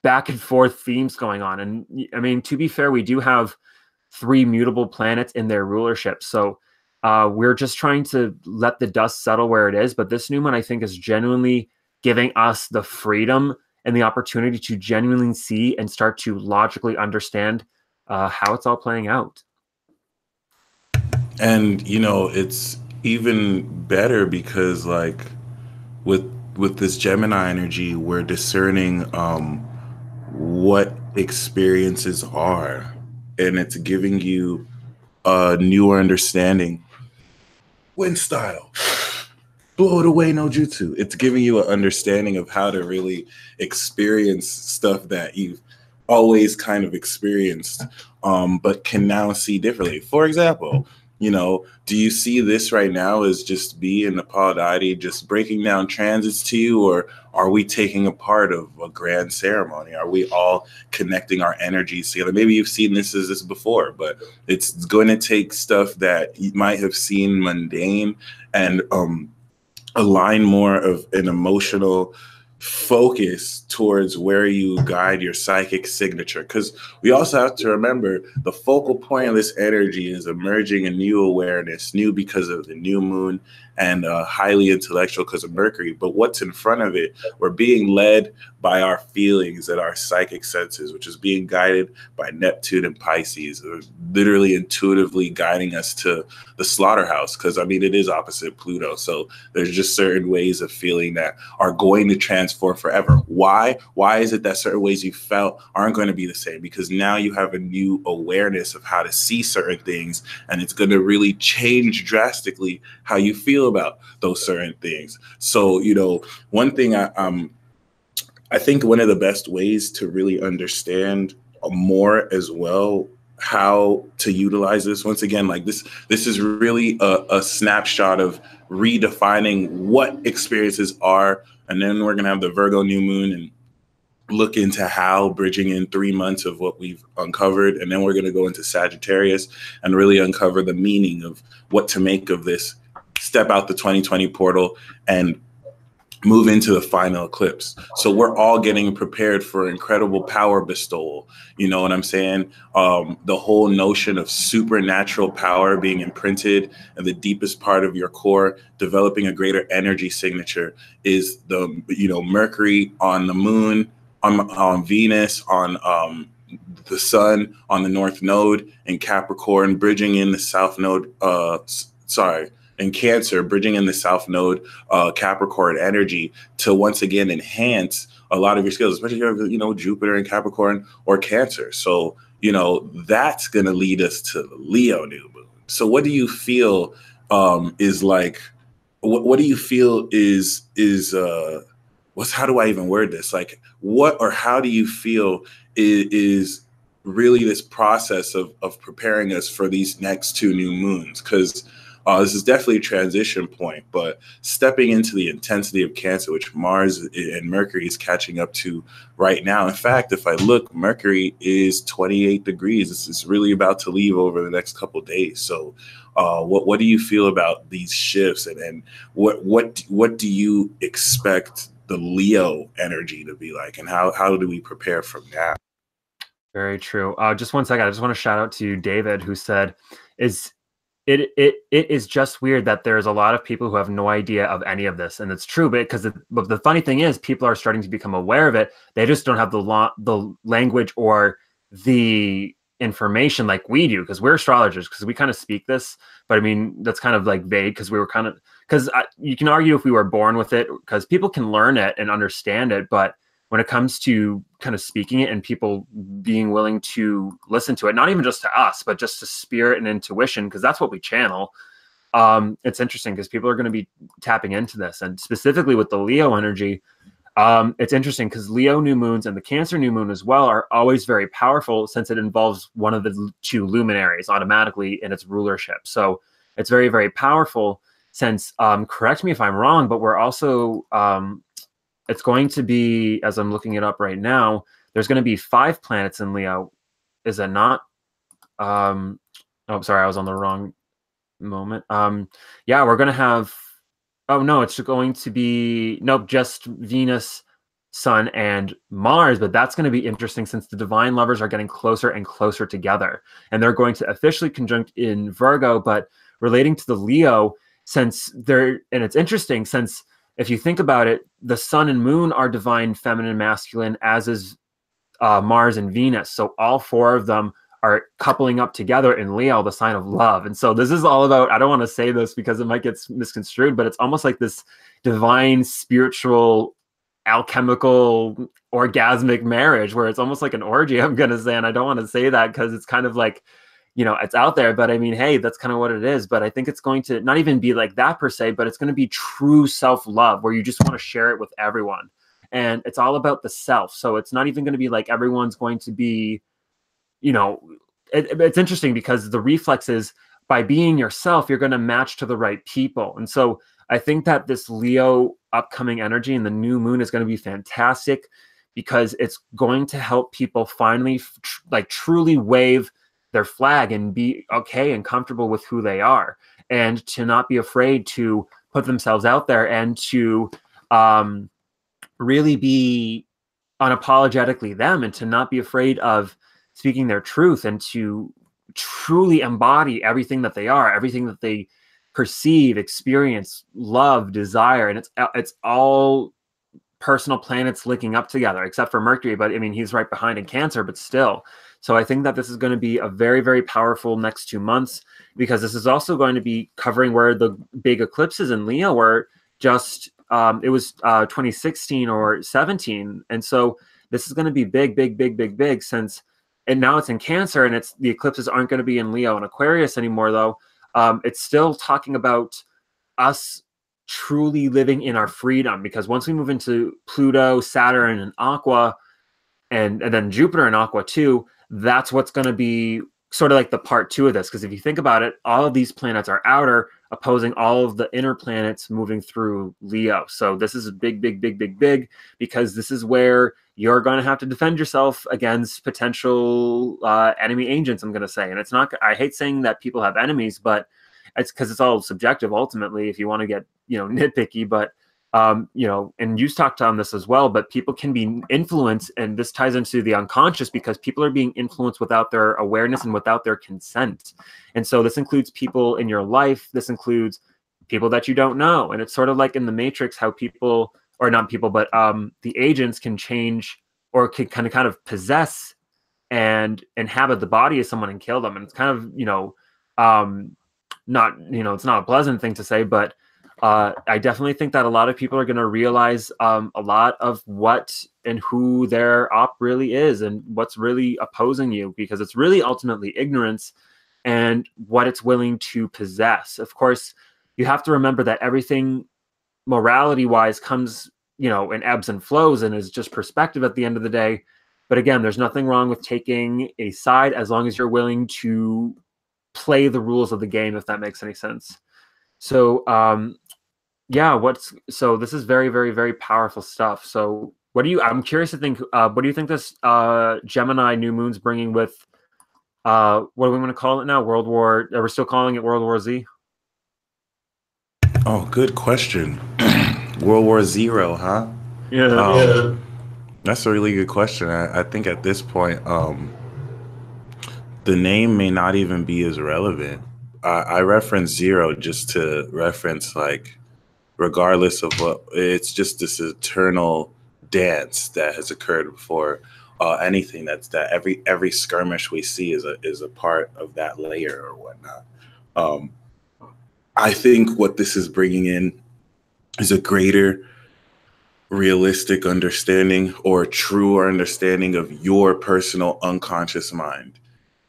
back and forth themes going on. And I mean, to be fair, we do have 3 mutable planets in their rulership. So we're just trying to let the dust settle where it is. But this new one, I think, is genuinely giving us the freedom and the opportunity to genuinely see and start to logically understand how it's all playing out. And it's even better because like with this Gemini energy, we're discerning what experiences are, and it's giving you a newer understanding. Wind style, blow it away, no jutsu. It's giving you an understanding of how to really experience stuff that you've always kind of experienced, but can now see differently. For example, do you see this right now as just B in the Nepal deity just breaking down transits to you, or are we taking a part of a grand ceremony? Are we all connecting our energies together? Maybe you've seen this before, but it's going to take stuff that you might have seen mundane and align more of an emotional focus towards where you guide your psychic signature. Because we also have to remember the focal point of this energy is emerging a new awareness, new because of the new moon, and highly intellectual because of Mercury. But what's in front of it, we're being led by our feelings and our psychic senses, which is being guided by Neptune and Pisces, literally intuitively guiding us to the slaughterhouse. Because I mean, it is opposite Pluto. So there's just certain ways of feeling that are going to transform forever. Why? Why is it that certain ways you felt aren't going to be the same? Because now you have a new awareness of how to see certain things, and it's going to really change drastically how you feel about those certain things. So, one thing I think one of the best ways to really understand more as well how to utilize this, once again, like this is really a snapshot of redefining what experiences are. And then we're going to have the Virgo new moon and look into how bridging in 3 months of what we've uncovered. And then we're going to go into Sagittarius and really uncover the meaning of what to make of this, step out the 2020 portal and move into the final eclipse. So we're all getting prepared for incredible power bestowal. You know what I'm saying? The whole notion of supernatural power being imprinted in the deepest part of your core, developing a greater energy signature is the, Mercury on the moon, on Venus, on the sun, on the North Node in Capricorn, bridging in the South Node, in Cancer, bridging in the South Node, Capricorn energy to once again enhance a lot of your skills, especially if you have, Jupiter in Capricorn or Cancer. So, that's going to lead us to Leo new moon. So what do you feel is like, what do you feel how do I even word this? Like what, or how do you feel is really this process of preparing us for these next two new moons? Because this is definitely a transition point, but stepping into the intensity of Cancer, which Mars and Mercury is catching up to right now. In fact, if I look, Mercury is 28 degrees. It's really about to leave over the next couple of days. So what do you feel about these shifts, and what do you expect the Leo energy to be like, and how do we prepare from now? Very true. Just one second. I just want to shout out to David, who said, it is just weird that there's a lot of people who have no idea of any of this, and it's true. But the funny thing is, people are starting to become aware of it. They just don't have the language or the information like we do, because we're astrologers, because we kind of speak this. But I mean, that's kind of like vague, because we were kind of, because you can argue if we were born with it, because people can learn it and understand it, but when it comes to kind of speaking it and people being willing to listen to it, not even just to us, but just to spirit and intuition, because that's what we channel. It's interesting because people are going to be tapping into this. And specifically with the Leo energy, it's interesting because Leo new moons and the Cancer new moon as well are always very powerful, since it involves one of the two luminaries automatically in its rulership. So it's very, very powerful, since, correct me if I'm wrong, but we're also... it's going to be, as I'm looking it up right now, there's going to be 5 planets in Leo. Is it not? Oh, sorry, I was on the wrong moment. Yeah, we're going to have, oh no, it's going to be, nope, just Venus, Sun, and Mars. But that's going to be interesting, since the divine lovers are getting closer and closer together. And they're going to officially conjunct in Virgo, but relating to the Leo, since they're, and it's interesting, since if you think about it, the sun and moon are divine, feminine, masculine, as is Mars and Venus. So all 4 of them are coupling up together in Leo, the sign of love. And so this is all about, I don't want to say this because it might get misconstrued, but it's almost like this divine, spiritual, alchemical, orgasmic marriage, where it's almost like an orgy, I'm going to say. And I don't want to say that because it's kind of like, it's out there, but I mean, hey, that's kind of what it is. But I think it's going to not even be like that per se, but it's going to be true self-love, where you just want to share it with everyone. And it's all about the self. So it's not even going to be like everyone's going to be, it's interesting because the reflex is, by being yourself, you're going to match to the right people. And so I think that this Leo upcoming energy and the new moon is going to be fantastic, because it's going to help people finally truly wave their flag and be okay and comfortable with who they are, and to not be afraid to put themselves out there, and to really be unapologetically them, and to not be afraid of speaking their truth, and to truly embody everything that they are, everything that they perceive, experience, love, desire. And it's all personal planets linking up together, except for Mercury, but I mean, he's right behind in Cancer, but still. So I think that this is going to be a very, very powerful next 2 months, because this is also going to be covering where the big eclipses in Leo were just, it was 2016 or 17. And so this is going to be big, big, big, big, big, since, and now it's in Cancer, and the eclipses aren't going to be in Leo and Aquarius anymore, though. It's still talking about us truly living in our freedom, because once we move into Pluto, Saturn, and Aqua, and then Jupiter and Aqua too, that's what's going to be sort of like the part 2 of this. Because if you think about it, all of these planets are outer, opposing all of the inner planets moving through Leo. So this is big, big, big, big, big, because this is where you're going to have to defend yourself against potential enemy agents, I'm going to say. And it's not, I hate saying that people have enemies, but it's because it's all subjective ultimately, if you want to get, nitpicky. But you know, and you talked on this as well, but people can be influenced, and this ties into the unconscious because people are being influenced without their awareness and without their consent. And so this includes people in your life, this includes people that you don't know. And it's sort of like in the Matrix, how people, or not people, but the agents can change or can kind of possess and inhabit the body of someone and kill them. And it's kind of, you know, not, you know, it's not a pleasant thing to say, but I definitely think that a lot of people are going to realize a lot of what and who their op really is and what's really opposing you, because it's really ultimately ignorance and what it's willing to possess. Of course, you have to remember that everything morality wise comes, you know, in ebbs and flows and is just perspective at the end of the day. But again, there's nothing wrong with taking a side as long as you're willing to play the rules of the game, if that makes any sense. So, yeah, so this is very, very, very powerful stuff. So I'm curious to think, what do you think this Gemini new moon's bringing with, what do we want to call it now? Are we still calling it World War Z? Oh, good question. World War Zero, huh? Yeah. Yeah. That's a really good question. I think at this point, the name may not even be as relevant. I reference zero just to reference, like, regardless of what, it's just this eternal dance that has occurred before anything. That every skirmish we see is a part of that layer or whatnot. Um, I think what this is bringing in is a greater realistic understanding or truer understanding of your personal unconscious mind.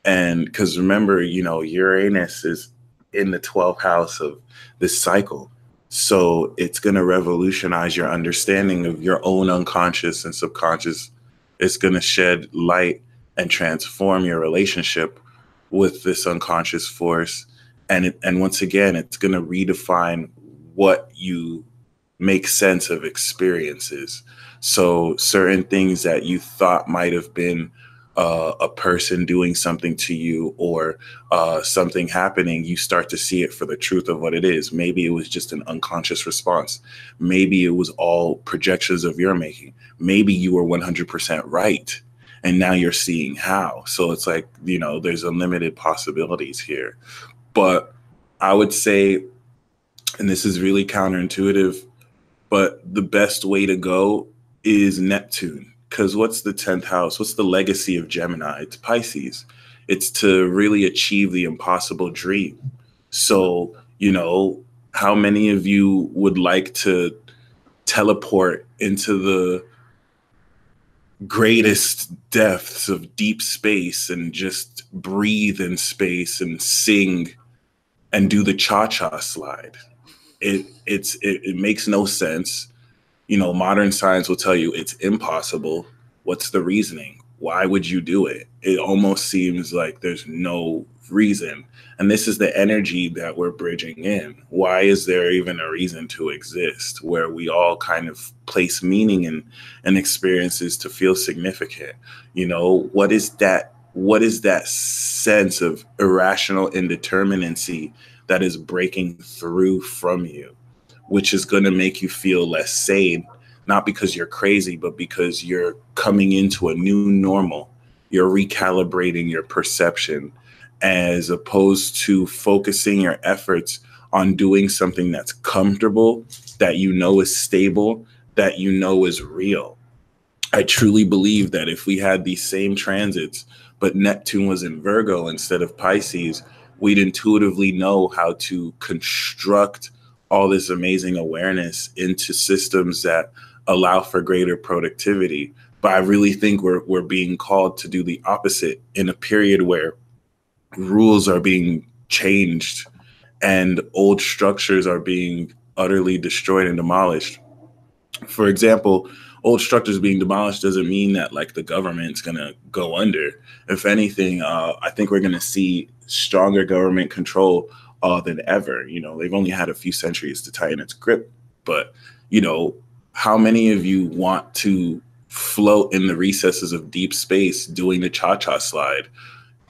And because remember, you know, Uranus is in the 12th house of this cycle. So it's going to revolutionize your understanding of your own unconscious and subconscious. It's going to shed light and transform your relationship with this unconscious force. And once again, it's going to redefine what you make sense of experiences. So certain things that you thought might have been a person doing something to you or something happening, you start to see it for the truth of what it is. Maybe it was just an unconscious response. Maybe it was all projections of your making. Maybe you were 100% right. And now you're seeing how. So it's like, you know, there's unlimited possibilities here. But I would say, and this is really counterintuitive, but the best way to go is Neptune. Because what's the 10th house? What's the legacy of Gemini? It's Pisces. It's to really achieve the impossible dream. So, you know, how many of you would like to teleport into the greatest depths of deep space and just breathe in space and sing and do the cha-cha slide? It makes no sense. You know, modern science will tell you it's impossible. What's the reasoning? Why would you do it? It almost seems like there's no reason. And this is the energy that we're bridging in. Why is there even a reason to exist where we all kind of place meaning in experiences to feel significant? You know, what is that sense of irrational indeterminacy that is breaking through from you, which is going to make you feel less sane, not because you're crazy, but because you're coming into a new normal. You're recalibrating your perception as opposed to focusing your efforts on doing something that's comfortable, that you know is stable, that you know is real. I truly believe that if we had these same transits, but Neptune was in Virgo instead of Pisces, we'd intuitively know how to construct all this amazing awareness into systems that allow for greater productivity. But I really think we're being called to do the opposite in a period where rules are being changed and old structures are being utterly destroyed and demolished. For example, old structures being demolished doesn't mean that, like, the government's going to go under. If anything, I think we're going to see stronger government control than ever. You know, they've only had a few centuries to tighten its grip. But, you know, how many of you want to float in the recesses of deep space doing the cha-cha slide?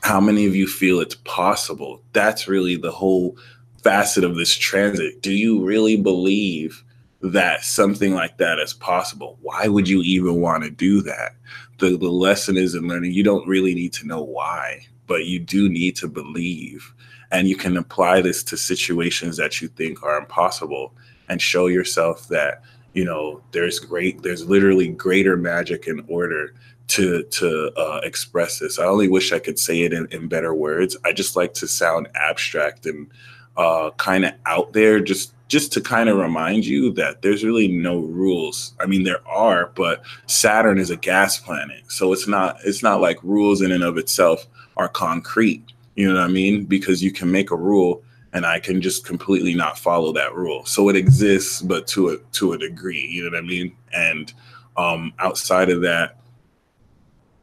How many of you feel it's possible? That's really the whole facet of this transit. Do you really believe that something like that is possible. Why would you even want to do that? The lesson is in learning, you don't really need to know why, but you do need to believe. And you can apply this to situations that you think are impossible and show yourself that, you know, there's literally greater magic in order to express this. I only wish I could say it in better words. I just like to sound abstract and kind of out there, just to kind of remind you that there's really no rules. I mean, there are, but Saturn is a gas planet, so it's not like rules in and of itself are concrete. You know what I mean? Because you can make a rule and I can just completely not follow that rule. So it exists, but to a degree, you know what I mean? And outside of that,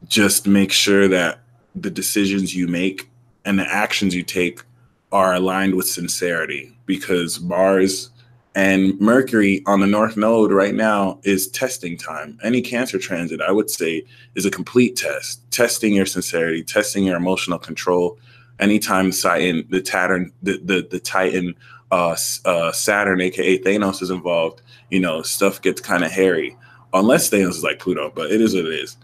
just make sure that the decisions you make and the actions you take are aligned with sincerity, because Mars and Mercury on the North Node right now is testing time. Any Cancer transit, I would say, is a complete test, testing your sincerity, testing your emotional control. Anytime Titan, the Titan, Saturn, aka Thanos, is involved, you know, stuff gets kind of hairy. Unless Thanos is like Pluto, but it is what it is.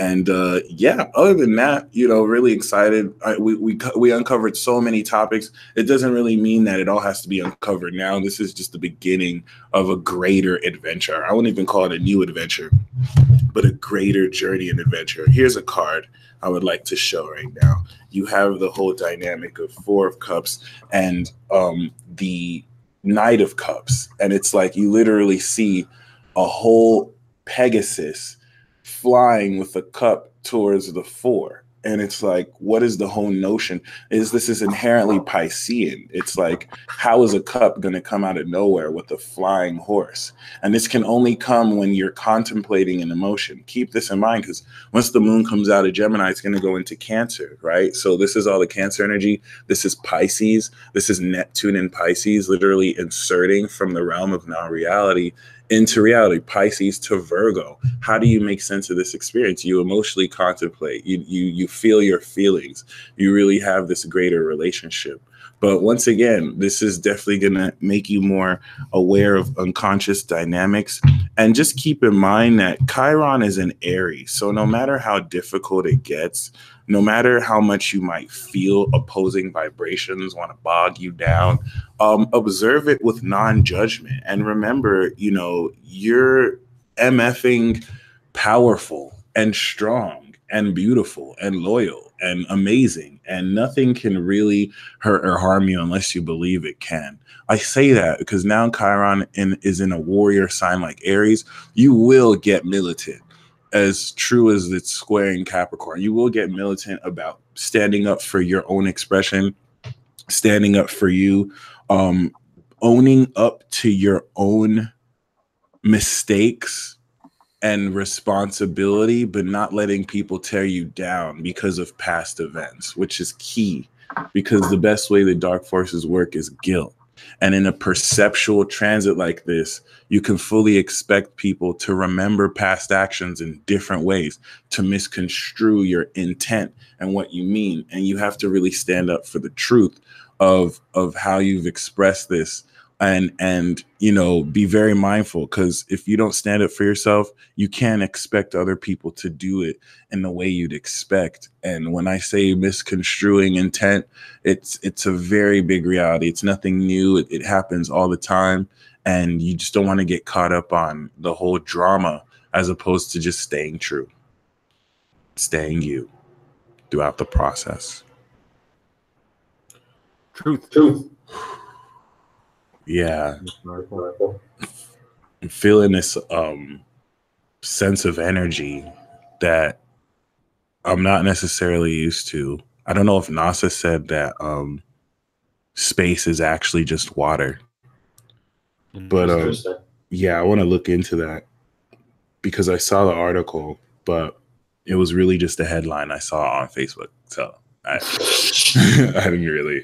And yeah, other than that, you know, really excited. We uncovered so many topics. It doesn't really mean that it all has to be uncovered now. This is just the beginning of a greater adventure. I wouldn't even call it a new adventure, but a greater journey and adventure. Here's a card I would like to show right now. You have the whole dynamic of Four of Cups and the Knight of Cups. And it's like you literally see a whole Pegasus flying with a cup towards the four. And it's like, what is the whole notion? This is inherently Piscean. It's like, how is a cup going to come out of nowhere with a flying horse? And this can only come when you're contemplating an emotion. Keep this in mind, because once the moon comes out of Gemini, it's going to go into Cancer, right? So this is all the Cancer energy. This is Pisces. This is Neptune in Pisces, literally inserting from the realm of non-reality into reality, Pisces to Virgo. How do you make sense of this experience? You emotionally contemplate, you feel your feelings, you really have this greater relationship. But once again, this is definitely going to make you more aware of unconscious dynamics. And just keep in mind that Chiron is an Aries. So no matter how difficult it gets, no matter how much you might feel opposing vibrations want to bog you down, observe it with non-judgment. And remember, you know, you're MFing powerful and strong and beautiful and loyal and amazing. And nothing can really hurt or harm you unless you believe it can. I say that because now Chiron is in a warrior sign like Aries. You will get militant, as true as it's square in Capricorn. You will get militant about standing up for your own expression, standing up for you, owning up to your own mistakes and responsibility, but not letting people tear you down because of past events, which is key, because the best way the dark forces work is guilt. And in a perceptual transit like this, you can fully expect people to remember past actions in different ways, to misconstrue your intent and what you mean. And you have to really stand up for the truth of how you've expressed this, and you know, be very mindful, because if you don't stand up for yourself, you can't expect other people to do it in the way you'd expect. And when I say misconstruing intent, it's a very big reality. It's nothing new. It happens all the time, and you just don't want to get caught up on the whole drama, as opposed to just staying true, staying you throughout the process. Truth. Yeah. I'm feeling this sense of energy that I'm not necessarily used to. I don't know if NASA said that space is actually just water. But yeah, I want to look into that, because I saw the article, but it was really just a headline I saw on Facebook. So I I didn't really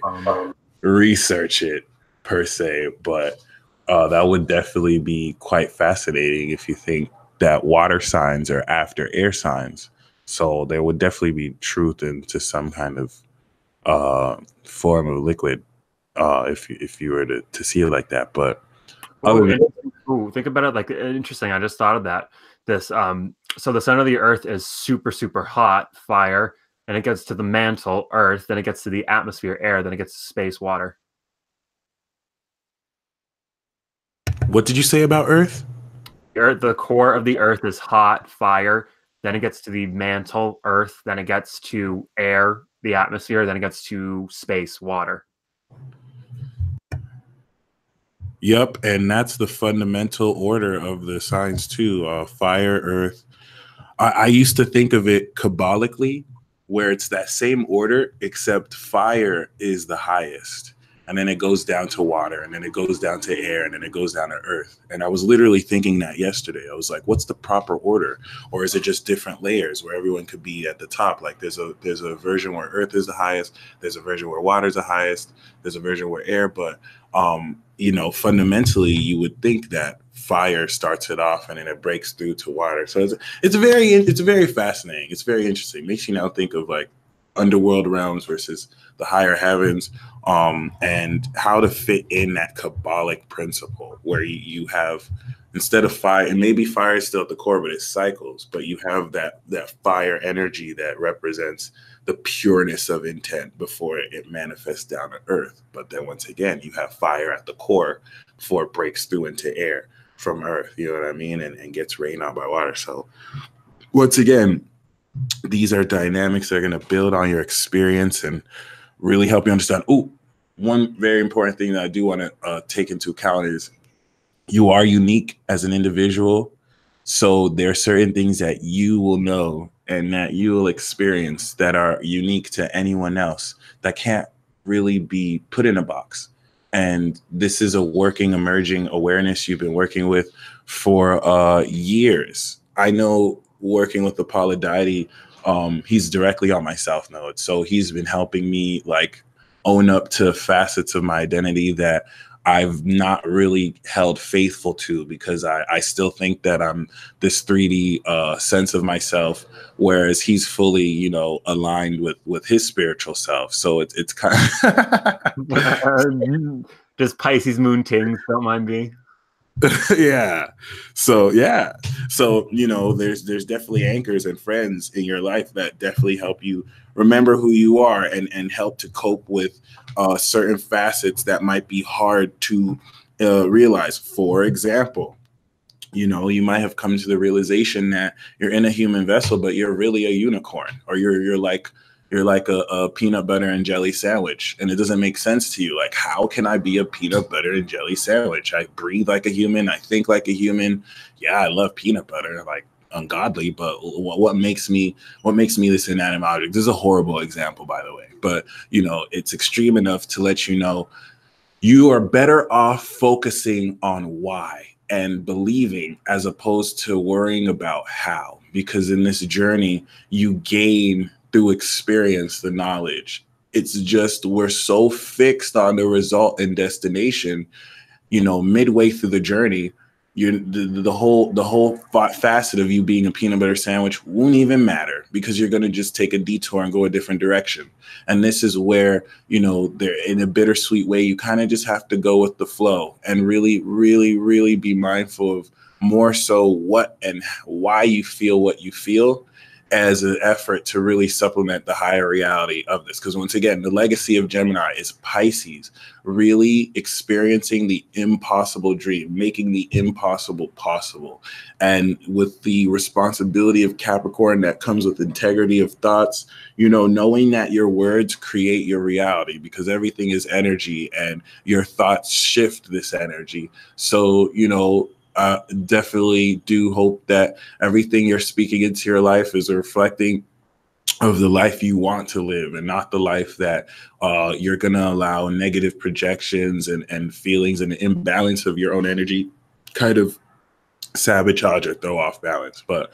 research it per se, but that would definitely be quite fascinating if you think that water signs are after air signs. So there would definitely be truth into some kind of form of liquid if you were to see it like that. But Oh, Other than and ooh, think about it like interesting. I just thought of that. This so the center of the earth is super, super hot, fire, and it gets to the mantle, earth, then it gets to the atmosphere, air, then it gets to space, water. what did you say about Earth? Earth, the core of the earth is hot, fire, then it gets to the mantle, earth, then it gets to air, the atmosphere, then it gets to space, water. Yep, and that's the fundamental order of the signs too. Fire, earth. I used to think of it cabbalically, where it's that same order, except fire is the highest. And then it goes down to water, and then it goes down to air, and then it goes down to earth. And I was literally thinking that yesterday. I was like, what's the proper order? Or is it just different layers where everyone could be at the top? Like there's a version where earth is the highest, there's a version where water is the highest, there's a version where air, but fundamentally you would think that fire starts it off and then it breaks through to water. So it's very fascinating. It's very interesting. Makes you now think of like underworld realms versus the higher heavens, and how to fit in that kabbalic principle where you have, instead of fire, and maybe fire is still at the core, but it cycles, but you have that fire energy that represents the pureness of intent before it manifests down to earth. But then once again, you have fire at the core before it breaks through into air from earth, you know what I mean, and gets rained out by water. So once again, these are dynamics that are going to build on your experience and really help you understand. Oh, one very important thing that I do want to take into account is you are unique as an individual. So there are certain things that you will know and that you will experience that are unique to anyone else that can't really be put in a box. And this is a working, emerging awareness you've been working with for years. I know working with Apollo Deity, he's directly on my South Node. So he's been helping me like own up to facets of my identity that I've not really held faithful to, because I still think that I'm this 3D sense of myself, whereas he's fully, aligned with his spiritual self. So it's kind Uh, Just Pisces moon tings, don't mind me. yeah. So there's definitely anchors and friends in your life that definitely help you remember who you are and help to cope with certain facets that might be hard to realize. For example, you might have come to the realization that you're in a human vessel, but you're really a unicorn, or you're like a peanut butter and jelly sandwich, and it doesn't make sense to you. Like, how can I be a peanut butter and jelly sandwich? I breathe like a human. I think like a human. Yeah, I love peanut butter, like ungodly, but what makes me this inanimate object? This is a horrible example, by the way, but it's extreme enough to let you know you are better off focusing on why and believing as opposed to worrying about how, because in this journey you gain through experience the knowledge. It's just we're so fixed on the result and destination, midway through the journey, the whole facet of you being a peanut butter sandwich won't even matter, because you're going to just take a detour and go a different direction. And this is where, there, in a bittersweet way, you kind of just have to go with the flow and really, really, really be mindful of more so what and why you feel what you feel, as an effort to really supplement the higher reality of this. Because once again, the legacy of Gemini is Pisces, really experiencing the impossible dream, making the impossible possible. And with the responsibility of Capricorn that comes with integrity of thoughts, knowing that your words create your reality, because everything is energy and your thoughts shift this energy. So, definitely do hope that everything you're speaking into your life is reflecting of the life you want to live, and not the life that you're going to allow negative projections and feelings and the imbalance of your own energy kind of sabotage or throw off balance. But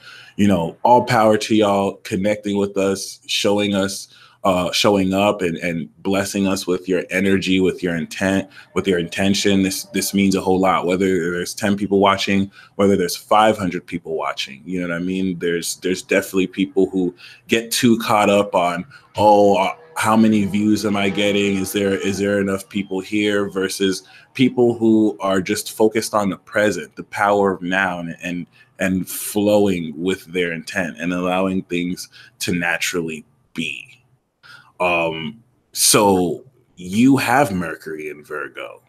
all power to y'all connecting with us, showing up and blessing us with your energy, with your intent, with your intention. This means a whole lot, whether there's 10 people watching, whether there's 500 people watching. You know what I mean? There's definitely people who get too caught up on, how many views am I getting? Is there enough people here versus people who are just focused on the present, the power of now, and flowing with their intent and allowing things to naturally be. So you have Mercury in Virgo.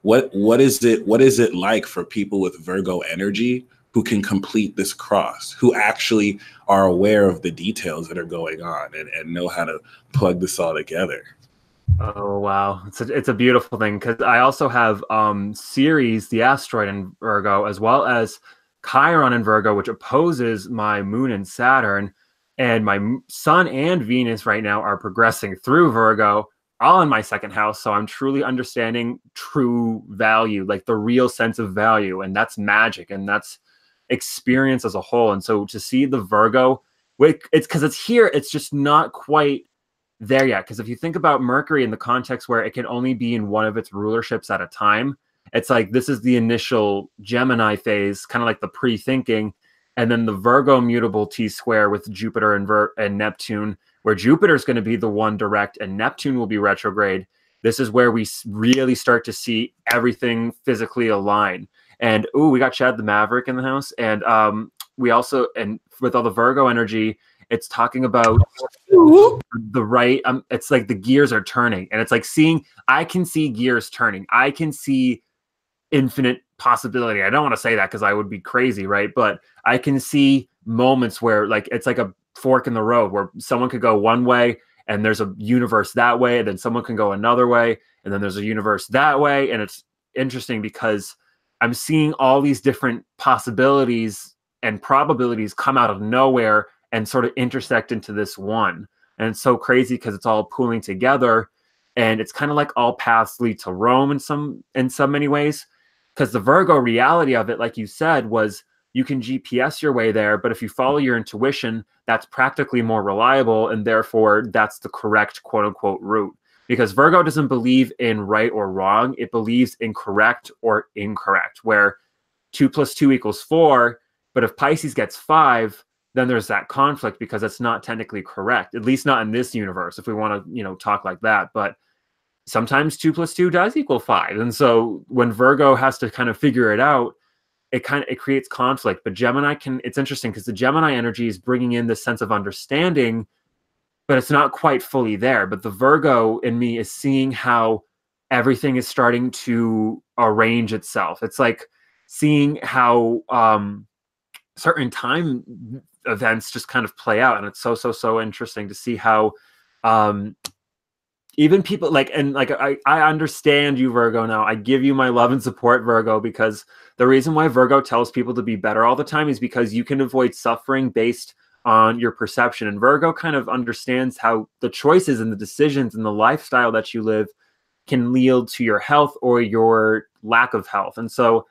What is it like for people with Virgo energy who can complete this cross, who actually are aware of the details that are going on and know how to plug this all together? Oh wow, it's a beautiful thing, because I also have Ceres, the asteroid, in Virgo, as well as Chiron in Virgo, which opposes my moon and Saturn, and my Sun and Venus right now are progressing through Virgo, all in my second house. So I'm truly understanding true value, like the real sense of value, and that's magic, and that's experience as a whole. And so to see the Virgo, it's because it's here, it's just not quite there yet. Because if you think about Mercury in the context where it can only be in one of its rulerships at a time, it's like this is the initial Gemini phase, kind of like the pre-thinking, and then the Virgo mutable T-square with Jupiter and Neptune, where Jupiter is going to be the one direct and Neptune will be retrograde. This is where we really start to see everything physically align. And we got Chad the Maverick in the house, and we also, and with all the Virgo energy, it's talking about the right. It's like the gears are turning, and it's like I can see gears turning. I can see infinite possibility. I don't want to say that because I would be crazy, right? But I can see moments where like it's like a fork in the road where someone could go one way and there's a universe that way, and then someone can go another way, and then there's a universe that way. And it's interesting because I'm seeing all these different possibilities and probabilities come out of nowhere and sort of intersect into this one. And it's so crazy because it's all pooling together, and it's kind of like all paths lead to Rome in some many ways. Because the Virgo reality of it, like you said, was you can GPS your way there, but if you follow your intuition, that's practically more reliable, and therefore that's the correct quote unquote route. Because Virgo doesn't believe in right or wrong, it believes in correct or incorrect, where 2 + 2 = 4, but if Pisces gets 5, then there's that conflict because it's not technically correct, at least not in this universe, if we want to, talk like that. But sometimes 2 + 2 does equal 5. And so when Virgo has to kind of figure it out, it creates conflict. But Gemini it's interesting because the Gemini energy is bringing in this sense of understanding, but it's not quite fully there. But the Virgo in me is seeing how everything is starting to arrange itself. It's like seeing how certain time events just kind of play out. And it's so interesting to see how even people I understand you, Virgo. Now I give you my love and support, Virgo, because the reason why Virgo tells people to be better all the time is because you can avoid suffering based on your perception. And Virgo kind of understands how the choices and the decisions and the lifestyle that you live can yield to your health or your lack of health. And so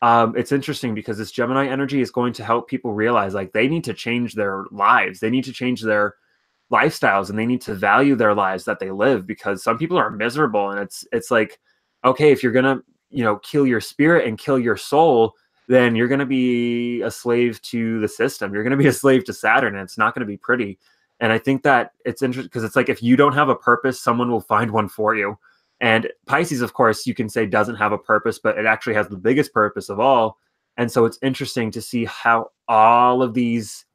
it's interesting because this Gemini energy is going to help people realize like they need to change their lives. They need to change their lifestyles, and they need to value their lives that they live, because some people are miserable. And it's like, okay, if you're going to, kill your spirit and kill your soul, then you're going to be a slave to the system. You're going to be a slave to Saturn, and it's not going to be pretty. And I think that it's interesting because it's like, if you don't have a purpose, someone will find one for you. And Pisces, of course, you can say doesn't have a purpose, but it actually has the biggest purpose of all. And so it's interesting to see how all of these,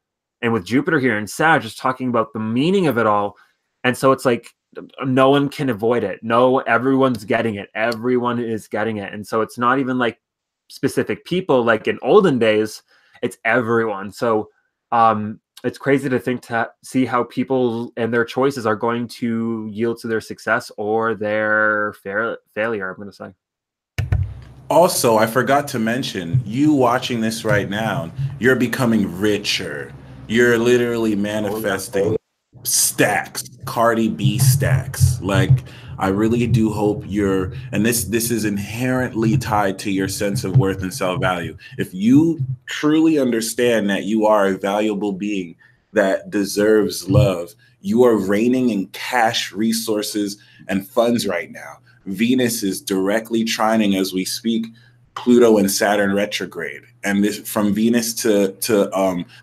and with Jupiter here in Sag, just talking about the meaning of it all. And so it's like, no one can avoid it. No, everyone's getting it. Everyone is getting it. And so it's not even like specific people, like in olden days, it's everyone. So it's crazy to see how people and their choices are going to yield to their success or their failure, I'm going to say. Also, I forgot to mention, you watching this right now, you're becoming richer. You're literally manifesting stacks, Cardi B stacks. Like, I really do hope and this is inherently tied to your sense of worth and self-value. If you truly understand that you are a valuable being that deserves love, you are reigning in cash, resources, and funds right now. Venus is directly trining as we speak Pluto and Saturn retrograde, and this from Venus to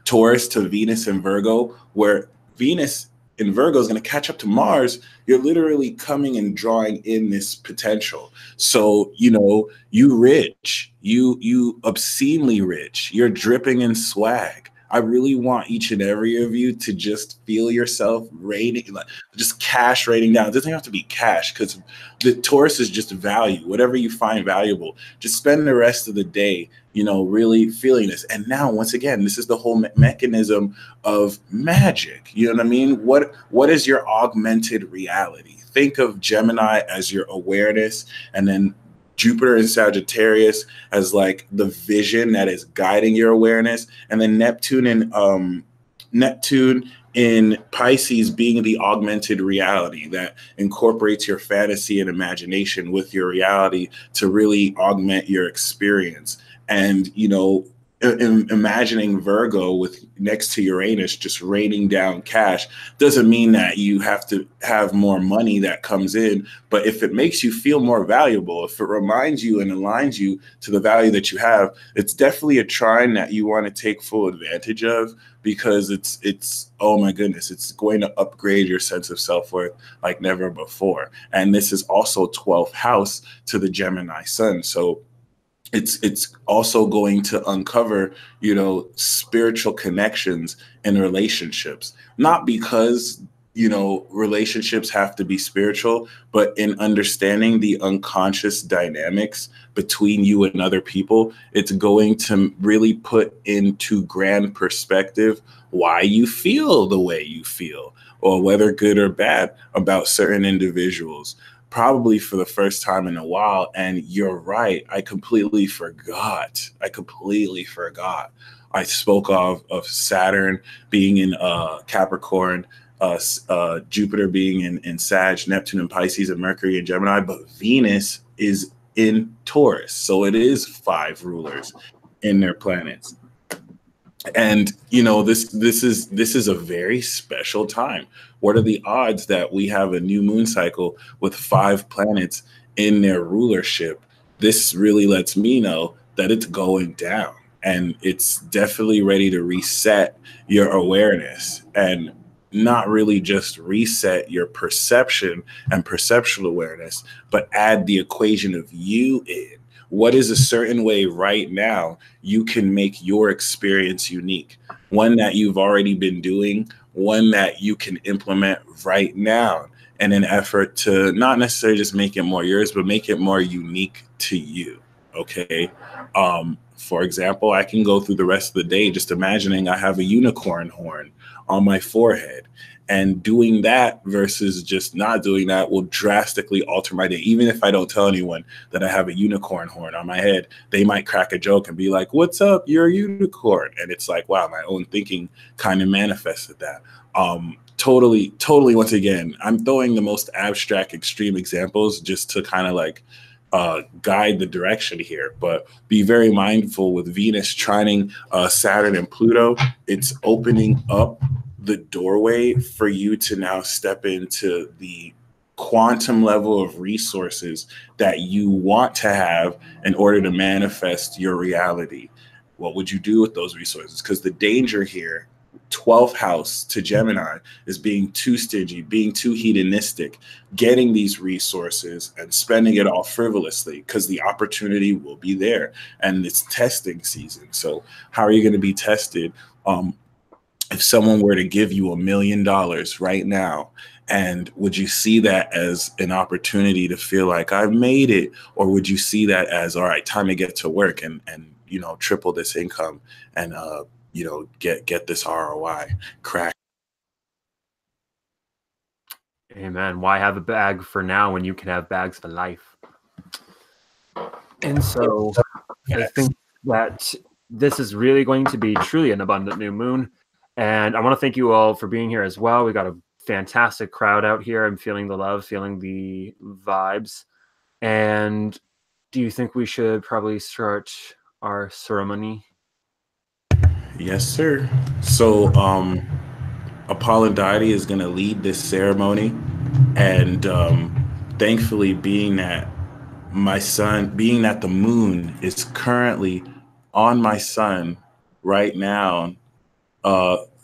Taurus to Venus and Virgo, where Venus in Virgo is going to catch up to Mars, you're literally coming and drawing in this potential. So, you know, you rich, you obscenely rich, you're dripping in swag. I really want each and every of you to just feel yourself rating, like just cash rating down. It doesn't have to be cash because the Taurus is just value, whatever you find valuable. Just spend the rest of the day, you know, really feeling this. And now, once again, this is the whole mechanism of magic. You know what I mean? What is your augmented reality? Think of Gemini as your awareness, and then Jupiter in Sagittarius as like the vision that is guiding your awareness, and then Neptune in Pisces being the augmented reality that incorporates your fantasy and imagination with your reality to really augment your experience. And, you know, imagining Virgo with next to Uranus just raining down cash doesn't mean that you have to have more money that comes in. But if it makes you feel more valuable, if it reminds you and aligns you to the value that you have, it's definitely a trine that you want to take full advantage of, because it's oh my goodness, it's going to upgrade your sense of self-worth like never before. And this is also 12th house to the Gemini sun. So it's also going to uncover, you know, spiritual connections in relationships, not because, you know, relationships have to be spiritual, but in understanding the unconscious dynamics between you and other people, it's going to really put into grand perspective why you feel the way you feel, or whether good or bad about certain individuals, probably for the first time in a while. And you're right. I completely forgot. I spoke of Saturn being in Capricorn, Jupiter being in Sag, Neptune in Pisces, and Mercury in Gemini, but Venus is in Taurus. So it is 5 rulers in their planets. And you know, this is a very special time. What are the odds that we have a new moon cycle with 5 planets in their rulership? This really lets me know that it's going down, and it's definitely ready to reset your awareness, and not really just reset your perception and perceptual awareness, but add the equation of you in. What is a certain way right now you can make your experience unique? One that you've already been doing, one that you can implement right now in an effort to not necessarily just make it more yours, but make it more unique to you. Okay. For example, I can go through the rest of the day just imagining I have a unicorn horn on my forehead. And doing that versus just not doing that will drastically alter my day. Even if I don't tell anyone that I have a unicorn horn on my head, they might crack a joke and be like, "What's up? You're a unicorn." And it's like, wow, my own thinking kind of manifested that. Totally, once again, I'm throwing the most abstract, extreme examples just to kind of like guide the direction here, but be very mindful with Venus trining Saturn and Pluto. It's opening up the doorway for you to now step into the quantum level of resources that you want to have in order to manifest your reality. What would you do with those resources? Because the danger here, 12th house to Gemini, is being too stingy, being too hedonistic, getting these resources and spending it all frivolously, because the opportunity will be there and it's testing season. So how are you going to be tested? If someone were to give you $1 million right now, and would you see that as an opportunity to feel like I've made it? Or would you see that as, all right, time to get to work and you know, triple this income and you know, get this ROI crack? Amen. Why have a bag for now when you can have bags for life? And so I think that this is really going to be truly an abundant new moon. And I want to thank you all for being here as well. We got a fantastic crowd out here. I'm feeling the love, feeling the vibes. And do you think we should probably start our ceremony? Yes, sir. So Apollodite is going to lead this ceremony. And thankfully, being that the moon is currently on my sun right now,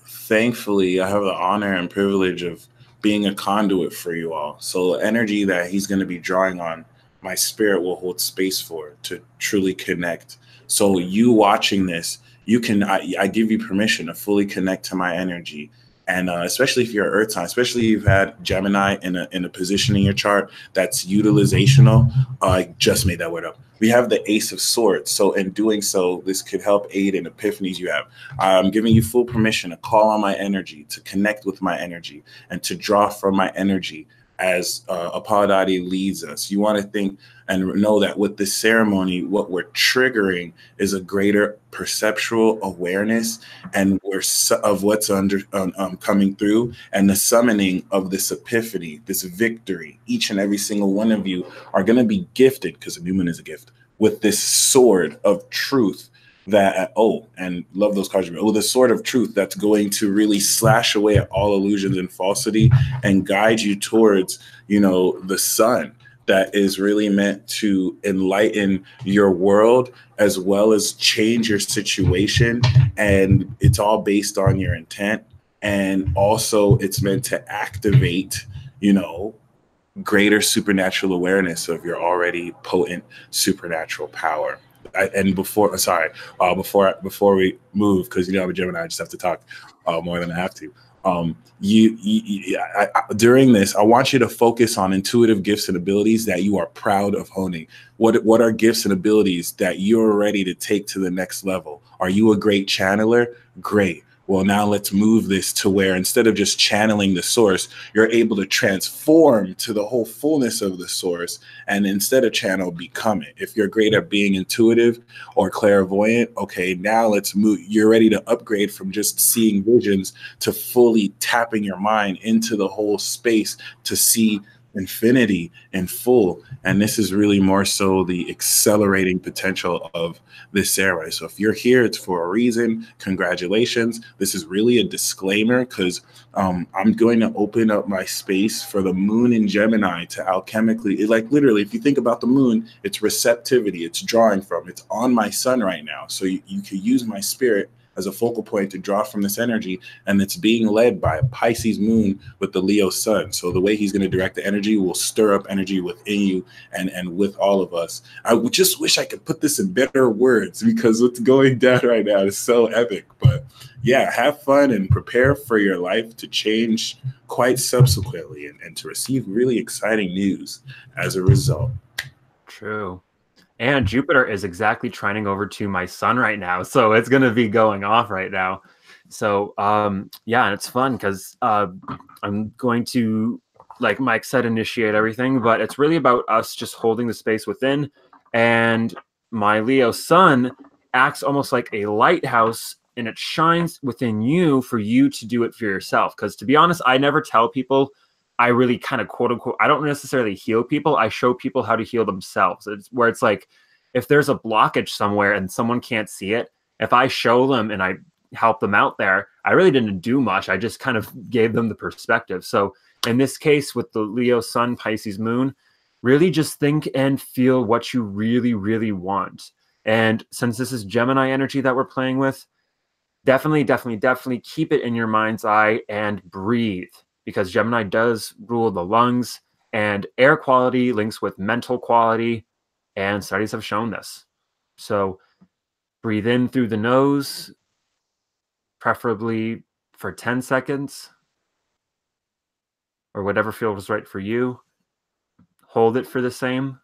thankfully, I have the honor and privilege of being a conduit for you all. So, energy that he's going to be drawing on, my spirit will hold space for to truly connect. So, you watching this, I give you permission to fully connect to my energy. And especially if you're an Earth sign, especially if you've had Gemini in a position in your chart that's utilizational, I just made that word up. We have the Ace of Swords. So, in doing so, this could help aid in epiphanies you have. I'm giving you full permission to call on my energy, to connect with my energy, and to draw from my energy as Apadati leads us. You want to think and know that with this ceremony, what we're triggering is a greater perceptual awareness and of what's coming through, and the summoning of this epiphany, this victory. Each and every single one of you are going to be gifted, because a Newman is a gift, with this sword of truth that and love those cards. Oh, the sword of truth that's going to really slash away at all illusions and falsity and guide you towards, the sun that is really meant to enlighten your world as well as change your situation. And it's all based on your intent. And also it's meant to activate, greater supernatural awareness of your already potent supernatural power. Before we move, because I'm a Gemini, I just have to talk more than I have to. During this, I want you to focus on intuitive gifts and abilities that you are proud of honing. What are gifts and abilities that you're ready to take to the next level? Are you a great channeler? Great. Well, now let's move this to where instead of just channeling the source, you're able to transform to the whole fullness of the source. And instead of channel, become it. If you're great at being intuitive or clairvoyant, okay, now let's move. You're ready to upgrade from just seeing visions to fully tapping your mind into the whole space to see infinity in full. And this is really more so the accelerating potential of this era. So if you're here, it's for a reason. Congratulations. This is really a disclaimer, because I'm going to open up my space for the moon in Gemini to alchemically, like literally, if you think about the moon, it's receptivity, it's drawing from, it's on my sun right now. So you can use my spirit as a focal point to draw from this energy, and it's being led by a Pisces moon with the Leo sun. So the way he's going to direct the energy will stir up energy within you and with all of us. I would just wish I could put this in better words, because what's going down right now is so epic. But yeah, have fun and prepare for your life to change quite subsequently and to receive really exciting news as a result. True. And Jupiter is exactly trining over to my sun right now. So it's going to be going off right now. So, yeah, and it's fun because I'm going to, like Mike said, initiate everything. But it's really about us just holding the space within. And my Leo sun acts almost like a lighthouse, and it shines within you for you to do it for yourself. Because to be honest, I never tell people I really kind of quote unquote, I don't necessarily heal people. I show people how to heal themselves. It's where it's like, if there's a blockage somewhere and someone can't see it, if I show them and I help them out there, I really didn't do much. I just kind of gave them the perspective. So in this case, with the Leo sun, Pisces moon, really just think and feel what you really, really want. And since this is Gemini energy that we're playing with, definitely keep it in your mind's eye and breathe, because Gemini does rule the lungs, and air quality links with mental quality, and studies have shown this. So breathe in through the nose, preferably for 10 seconds or whatever feels right for you. Hold it for the same.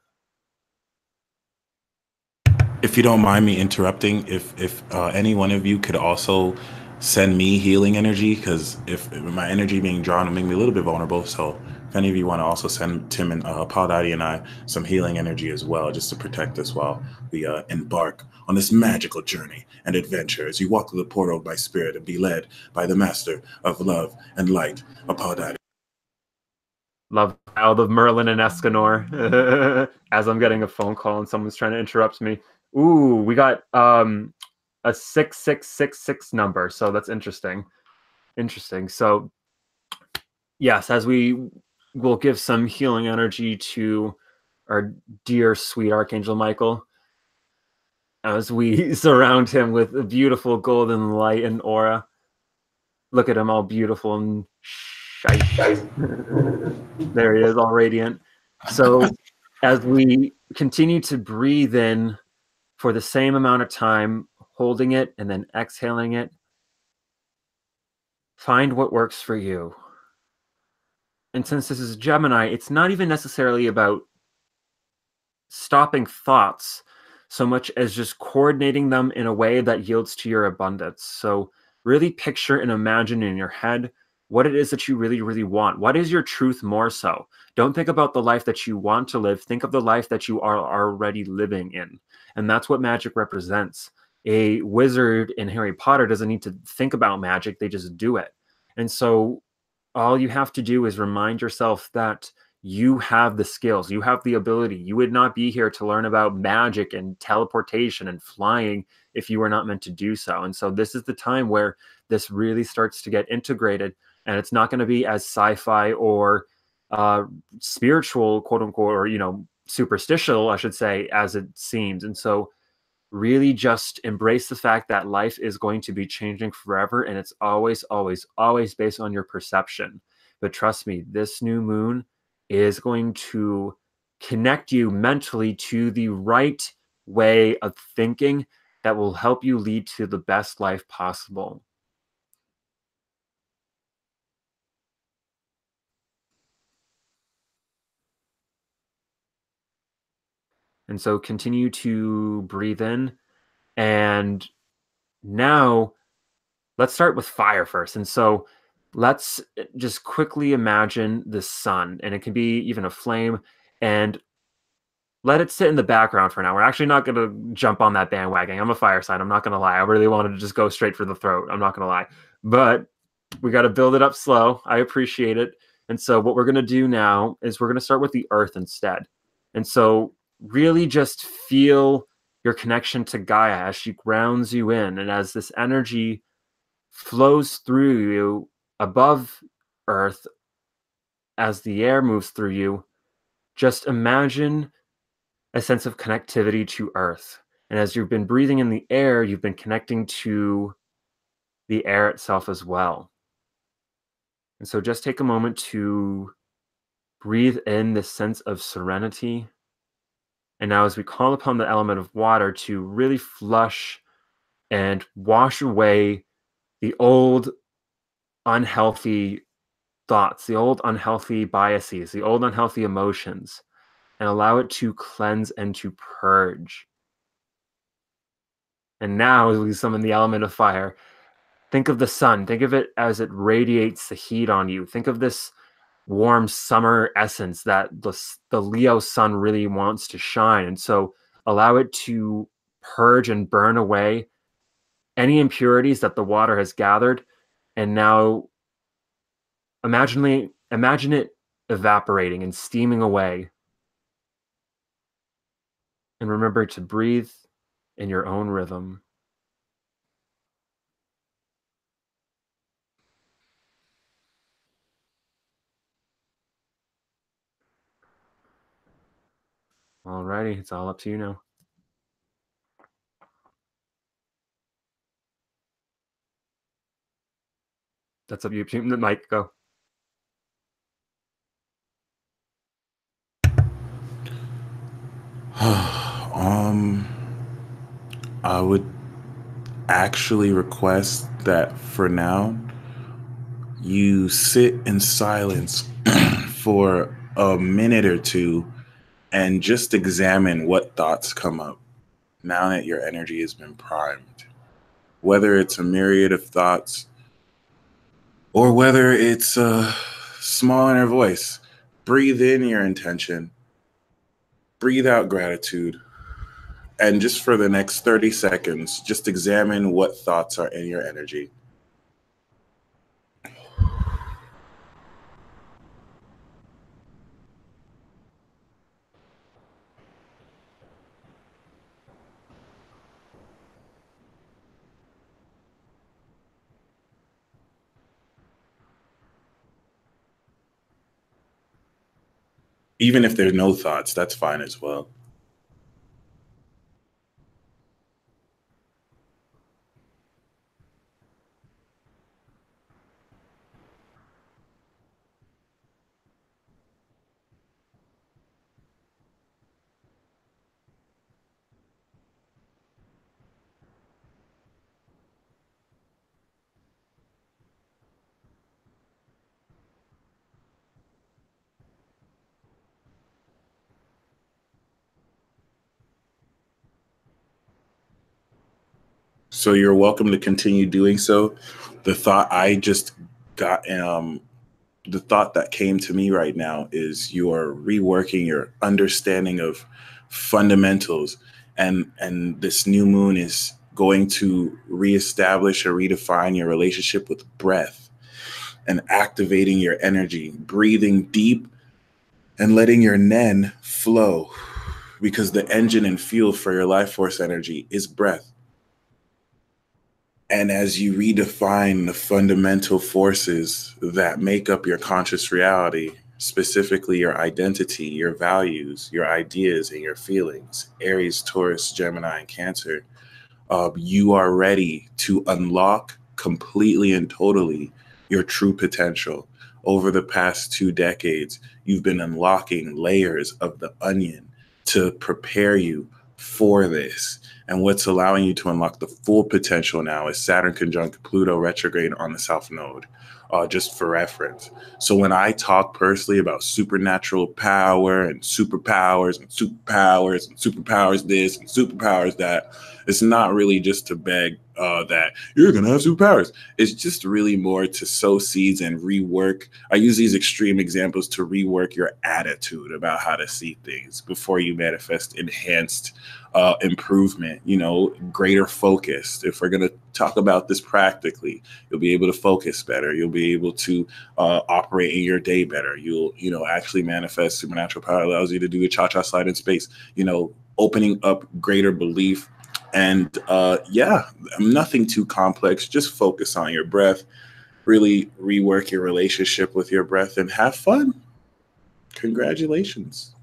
If you don't mind me interrupting, if any one of you could also send me healing energy, because if my energy being drawn will make me a little bit vulnerable. So if any of you want to also send Tim and Paul Dottie and I some healing energy as well, just to protect us while we embark on this magical journey and adventure as you walk through the portal by spirit and be led by the master of love and light, Paul Dottie. Love Child of Merlin and Escanor. As I'm getting a phone call and someone's trying to interrupt me. Ooh, we got a 6666 number, so that's interesting. So yes, as we will give some healing energy to our dear sweet Archangel Michael, as we surround him with a beautiful golden light and aura, Look at him, all beautiful and shite. There he is, all radiant. So as we continue to breathe in for the same amount of time, holding it and then exhaling it, find what works for you. And since this is Gemini, it's not even necessarily about stopping thoughts so much as just coordinating them in a way that yields to your abundance. So really picture and imagine in your head what it is that you really, really want. What is your truth more so? Don't think about the life that you want to live. Think of the life that you are already living in. And that's what magic represents. A wizard in Harry Potter doesn't need to think about magic, they just do it. And so all you have to do is remind yourself that you have the skills, you have the ability. You would not be here to learn about magic and teleportation and flying if you were not meant to do so. And so this is the time where this really starts to get integrated, and it's not going to be as sci-fi or spiritual, quote unquote, or superstitial, I should say, as it seems. And so really just embrace the fact that life is going to be changing forever, and it's always, always, always based on your perception. But trust me, this new moon is going to connect you mentally to the right way of thinking that will help you lead to the best life possible. And so continue to breathe in. And now let's start with fire first. And so let's just quickly imagine the sun, and it can be even a flame, and let it sit in the background for now. We're actually not going to jump on that bandwagon. I'm a fire sign. I'm not going to lie. I really wanted to just go straight for the throat. I'm not going to lie. But we got to build it up slow. I appreciate it. And so what we're going to do now is we're going to start with the earth instead. And so really just feel your connection to Gaia as she grounds you in. And as this energy flows through you above earth, as the air moves through you, just imagine a sense of connectivity to earth. And as you've been breathing in the air, you've been connecting to the air itself as well. And so just take a moment to breathe in this sense of serenity. And now, as we call upon the element of water to really flush and wash away the old unhealthy thoughts, the old unhealthy biases, the old unhealthy emotions, and allow it to cleanse and to purge. And now, as we summon the element of fire, think of the sun. Think of it as it radiates the heat on you. Think of this warm summer essence that the Leo sun really wants to shine. And so allow it to purge and burn away any impurities that the water has gathered. And now imagine it evaporating and steaming away. And remember to breathe in your own rhythm. Alrighty, it's all up to you now. That's up to you. The mic, go. I would actually request that for now you sit in silence for a minute or two and just examine what thoughts come up now that your energy has been primed. Whether it's a myriad of thoughts or whether it's a small inner voice, breathe in your intention, breathe out gratitude, and just for the next 30 seconds, just examine what thoughts are in your energy. Even if there's no thoughts, that's fine as well. So you're welcome to continue doing so. The thought I just got, the thought that came to me right now is you are reworking your understanding of fundamentals, and this new moon is going to reestablish or redefine your relationship with breath and activating your energy, breathing deep and letting your nen flow, because the engine and fuel for your life force energy is breath. And as you redefine the fundamental forces that make up your conscious reality, specifically your identity, your values, your ideas, and your feelings, Aries, Taurus, Gemini, and Cancer, you are ready to unlock completely and totally your true potential. Over the past 2 decades, you've been unlocking layers of the onion to prepare you for this. And what's allowing you to unlock the full potential now is Saturn conjunct Pluto retrograde on the South Node, just for reference. So when I talk personally about supernatural power and superpowers and superpowers and superpowers this and superpowers that, it's not really just to beg that you're going to have superpowers. It's just really more to sow seeds and rework. I use these extreme examples to rework your attitude about how to see things before you manifest enhanced improvement, greater focus. If we're going to talk about this practically, you'll be able to focus better. You'll be able to operate in your day better. You'll, actually manifest supernatural power, allows you to do a cha-cha slide in space, opening up greater belief. And nothing too complex. Just focus on your breath, really rework your relationship with your breath, and have fun. Congratulations.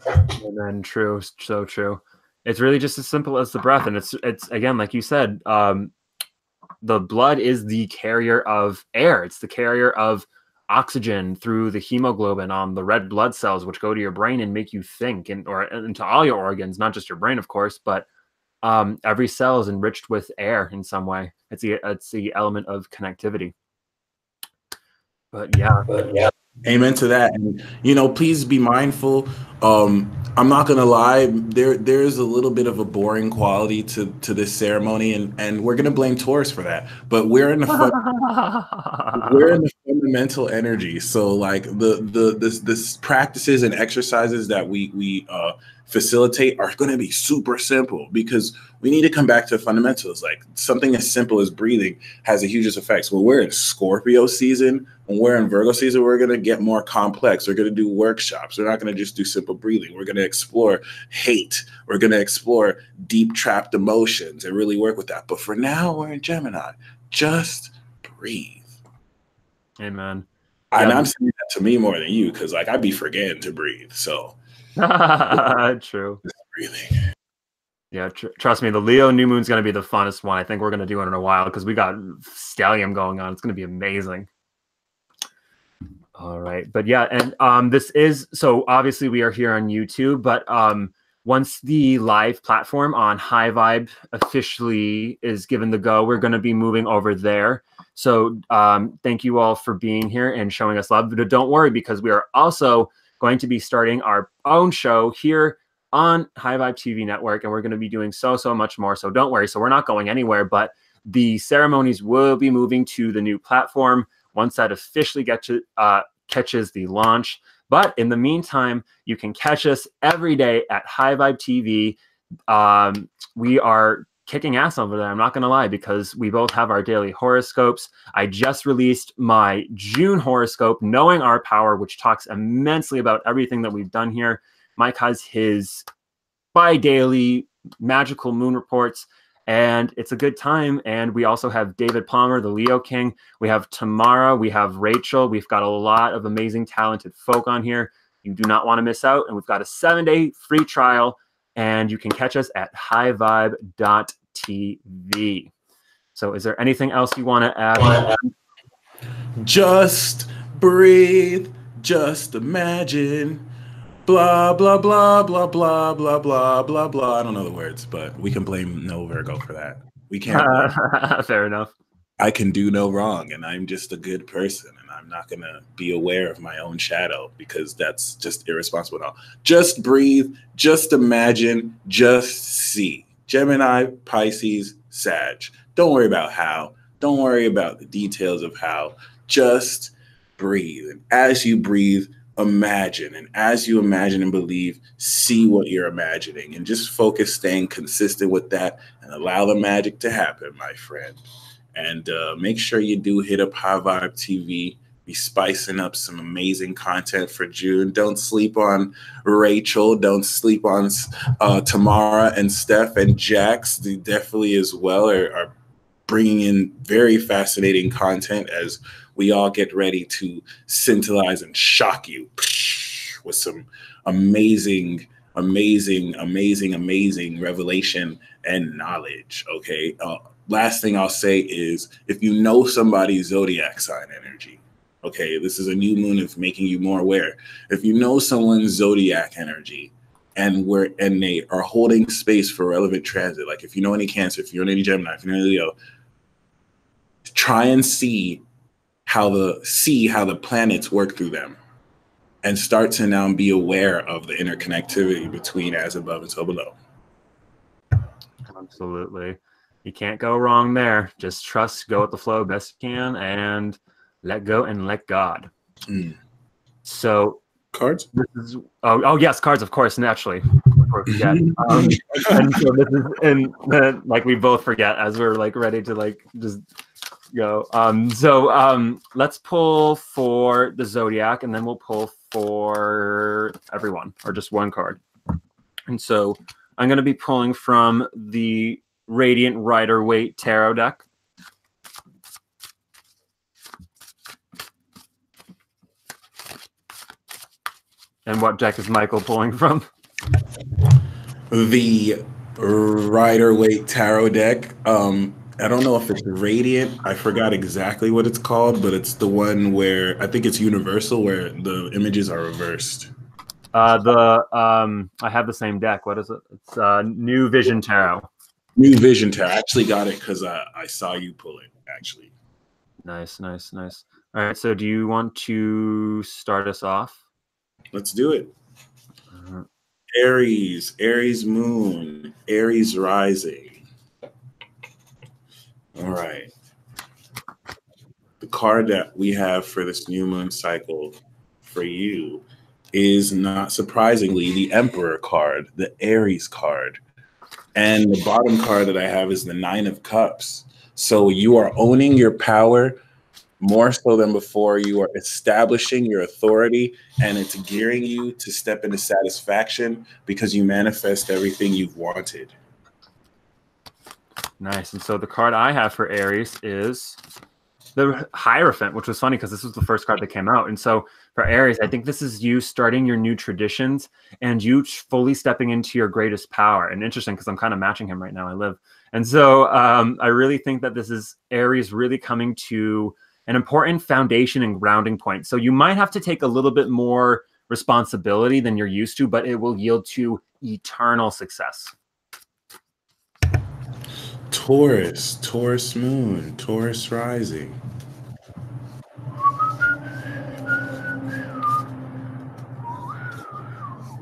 And then true, so true. It's really just as simple as the breath. And it's again, like you said, the blood is the carrier of air. It's the carrier of oxygen through the hemoglobin on the red blood cells, which go to your brain and make you think, or into all your organs, not just your brain, of course, but every cell is enriched with air in some way. It's the element of connectivity. But yeah. Amen to that. And please be mindful. I'm not gonna lie, there's a little bit of a boring quality to this ceremony, and we're gonna blame Taurus for that. But we're in the fundamental energy. So like this practices and exercises that we facilitate are going to be super simple, because we need to come back to fundamentals. Like something as simple as breathing has the hugest effects. When we're in Scorpio season, when we're in Virgo season, we're going to get more complex. We're going to do workshops. We're not going to just do simple breathing. We're going to explore hate. We're going to explore deep trapped emotions and really work with that. But for now, we're in Gemini. Just breathe. Amen. And I'm saying that to me more than you, because like I'd be forgetting to breathe. So true. Just breathing. Yeah, trust me, the Leo new moon's going to be the funnest one. I think we're going to do it in a while, because we got stellium going on. It's going to be amazing. All right. But yeah, and this is, so obviously we are here on YouTube, but once the live platform on High Vibe officially is given the go, we're going to be moving over there. So thank you all for being here and showing us love. But don't worry, because we are also going to be starting our own show here on High Vibe TV network, and we're going to be doing so much more. So don't worry. So we're not going anywhere, but the ceremonies will be moving to the new platform once that officially catches the launch. But in the meantime, you can catch us every day at High Vibe TV. We are kicking ass over there, I'm not going to lie, because we both have our daily horoscopes. I just released my June horoscope, Knowing Our Power, which talks immensely about everything that we've done here. Mike has his bi-daily magical moon reports, and it's a good time. And we also have David Palmer, the Leo King. We have Tamara. We have Rachel. We've got a lot of amazing, talented folk on here. You do not want to miss out. And we've got a 7-day free trial, and you can catch us at highvibe.tv. So is there anything else you want to add? Just breathe. Just imagine. Blah, blah, blah, blah, blah, blah, blah, blah, blah. I don't know the words, but we can blame no Virgo for that. We can't. Fair enough. I can do no wrong, and I'm just a good person, and I'm not going to be aware of my own shadow, because that's just irresponsible at all. Just breathe, just imagine, just see. Gemini, Pisces, Sag. Don't worry about how. Don't worry about the details of how. Just breathe. And as you breathe, imagine. And as you imagine and believe, see what you're imagining. And just focus, staying consistent with that, and allow the magic to happen, my friend. And make sure you do hit up High Vibe TV. Be spicing up some amazing content for June. Don't sleep on Rachel. Don't sleep on Tamara and Steph and Jax. They definitely as well are bringing in very fascinating content as we all get ready to scintillize and shock you with some amazing, amazing, amazing, amazing revelation and knowledge. Okay. Last thing I'll say is if you know somebody's zodiac sign energy, okay, this is a new moon of making you more aware. If you know someone's zodiac energy and they are holding space for relevant transit, like if you know any Cancer, if you know any Gemini, if you know any Leo, try and see how the planets work through them, and start to now be aware of the interconnectivity between as above and so below. Absolutely. You can't go wrong there. Just trust, go with the flow best you can, and let go and let God. So cards. This is oh yes, cards, of course, naturally. And so this is, and like we both forget as we're like ready to like just go. Let's pull for the zodiac, and then we'll pull for everyone, or just one card. And so I'm going to be pulling from the Radiant Rider-Waite Tarot deck. And what deck is Michael pulling from? The Rider-Waite Tarot deck. I don't know if it's Radiant. I forgot exactly what it's called, but it's the one where I think it's universal, where the images are reversed. I have the same deck. What is it? It's New Vision Tarot. New Vision Tarot. I actually got it because I saw you pull it, actually. Nice, nice, nice. All right, so do you want to start us off? Let's do it. Aries moon, Aries rising. All right. The card that we have for this new moon cycle for you is, not surprisingly, the Emperor card, the Aries card. And the bottom card that I have is the Nine of Cups. So you are owning your power more so than before. You are establishing your authority, and it's gearing you to step into satisfaction because you manifest everything you've wanted. Nice. And so the card I have for Aries is the Hierophant, which was funny because this was the first card that came out. And so for Aries, I think this is you starting your new traditions and you fully stepping into your greatest power. And interesting because I'm kind of matching him right now. I live. And so I really think that this is Aries really coming to an important foundation and grounding point. So you might have to take a little bit more responsibility than you're used to, but it will yield to eternal success. Taurus moon, Taurus rising.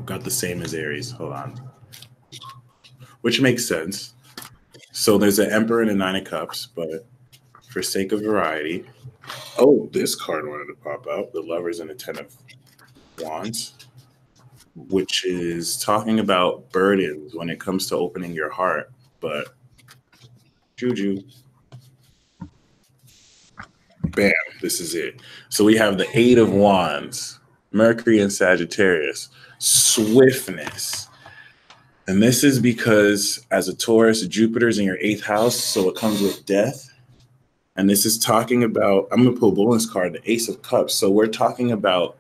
Got the same as Aries. Hold on. Which makes sense. So there's an Emperor and a Nine of Cups, but for sake of variety. Oh, this card wanted to pop out. The Lovers and the Ten of Wands, which is talking about burdens when it comes to opening your heart. But Juju. Bam, this is it. So we have the Eight of Wands, Mercury and Sagittarius, swiftness. And this is because as a Taurus, Jupiter's in your 8th house, so it comes with death. And this is talking about, I'm going to pull a bonus card, the Ace of Cups. So we're talking about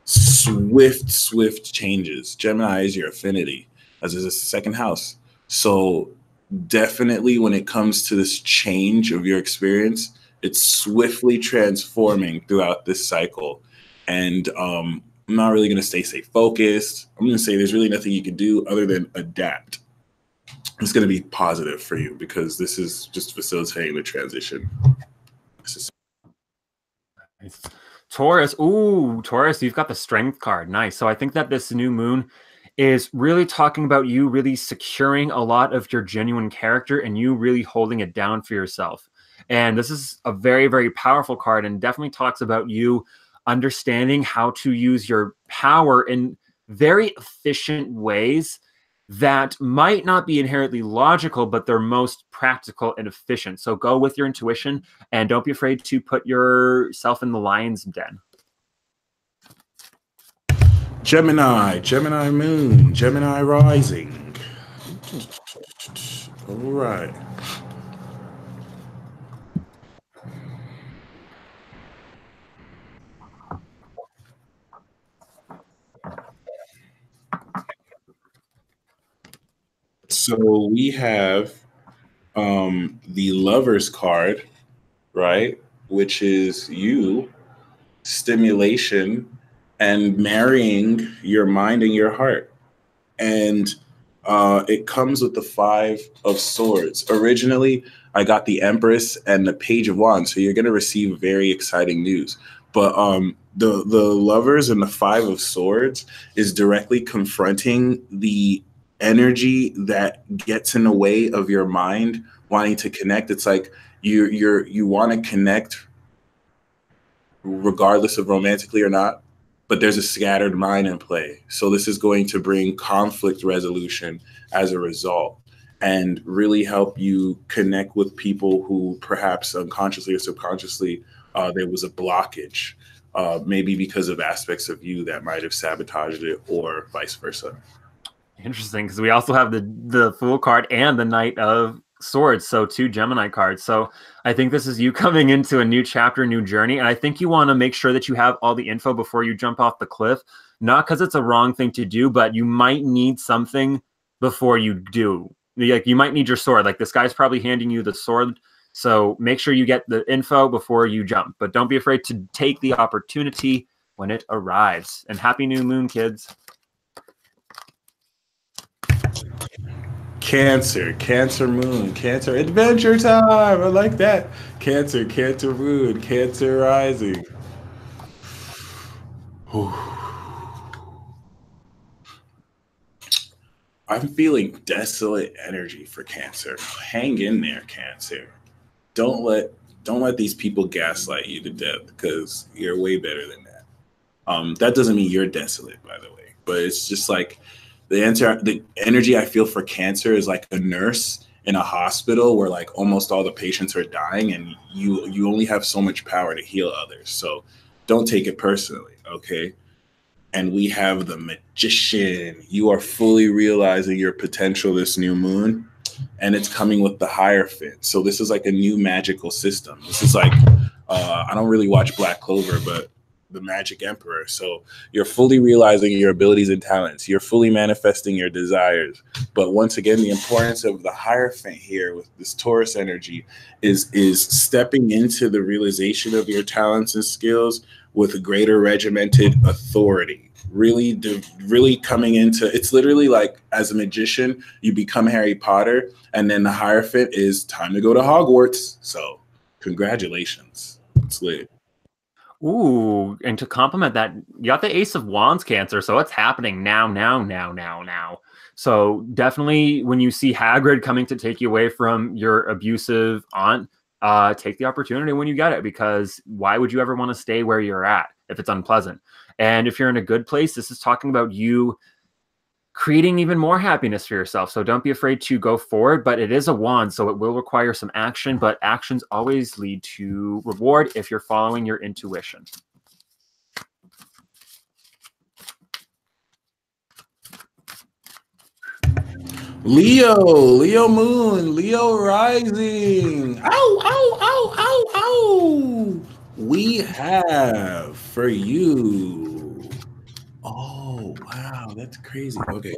swift changes. Gemini is your affinity, as is the 2nd house. So definitely when it comes to this change of your experience, it's swiftly transforming throughout this cycle. And I'm not really going to stay focused. I'm going to say there's really nothing you can do other than adapt. It's going to be positive for you because this is just facilitating the transition. Taurus. Ooh, Taurus, you've got the Strength card. Nice. So I think that this new moon is really talking about you really securing a lot of your genuine character and you really holding it down for yourself. And this is a very, very powerful card and definitely talks about you understanding how to use your power in very efficient ways that might not be inherently logical, but they're most practical and efficient. So go with your intuition and don't be afraid to put yourself in the lion's den. Gemini, Gemini moon, Gemini rising. All right. So we have the Lovers card, right? Which is you, stimulation, and marrying your mind and your heart. And it comes with the Five of Swords. Originally, I got the Empress and the Page of Wands, so you're going to receive very exciting news. But the Lovers and the Five of Swords is directly confronting the energy that gets in the way of your mind wanting to connect. It's like you want to connect regardless of romantically or not, but there's a scattered mind in play. So this is going to bring conflict resolution as a result and really help you connect with people who perhaps unconsciously or subconsciously there was a blockage, maybe because of aspects of you that might have sabotaged it or vice versa. Interesting, because we also have the Fool card and the Knight of Swords, so 2 Gemini cards. So I think this is you coming into a new chapter, new journey, and I think you want to make sure that you have all the info before you jump off the cliff. Not because it's a wrong thing to do, but you might need something before you do. Like you might need your sword. Like this guy's probably handing you the sword, so make sure you get the info before you jump. But don't be afraid to take the opportunity when it arrives. And happy new moon, kids. Cancer, Cancer moon, Cancer adventure time. I like that. Cancer, Cancer moon, Cancer rising. I'm feeling desolate energy for Cancer. Hang in there, Cancer. Don't let these people gaslight you to death because you're way better than that. That doesn't mean you're desolate, by the way, but it's just like the energy I feel for Cancer is like a nurse in a hospital where like almost all the patients are dying and you only have so much power to heal others. So don't take it personally, okay? And we have the Magician. You are fully realizing your potential this new moon, and it's coming with the Hierophant. So this is like a new magical system. This is like, I don't really watch Black Clover, but the Magic Emperor. So you're fully realizing your abilities and talents. You're fully manifesting your desires. But once again, the importance of the Hierophant here with this Taurus energy is stepping into the realization of your talents and skills with a greater regimented authority. Really coming into, it's literally like as a magician, you become Harry Potter, and then the Hierophant is time to go to Hogwarts. So congratulations. It's lit. Ooh, and to complement that, you got the Ace of Wands, Cancer, so it's happening now. So definitely when you see Hagrid coming to take you away from your abusive aunt, take the opportunity when you get it, because why would you ever want to stay where you're at if it's unpleasant? And if you're in a good place, this is talking about you creating even more happiness for yourself. So don't be afraid to go forward, but it is a wand, so it will require some action, but actions always lead to reward if you're following your intuition. Leo moon, Leo rising. Ow, ow, ow, ow, ow. We have for you. Oh, wow, that's crazy. Okay.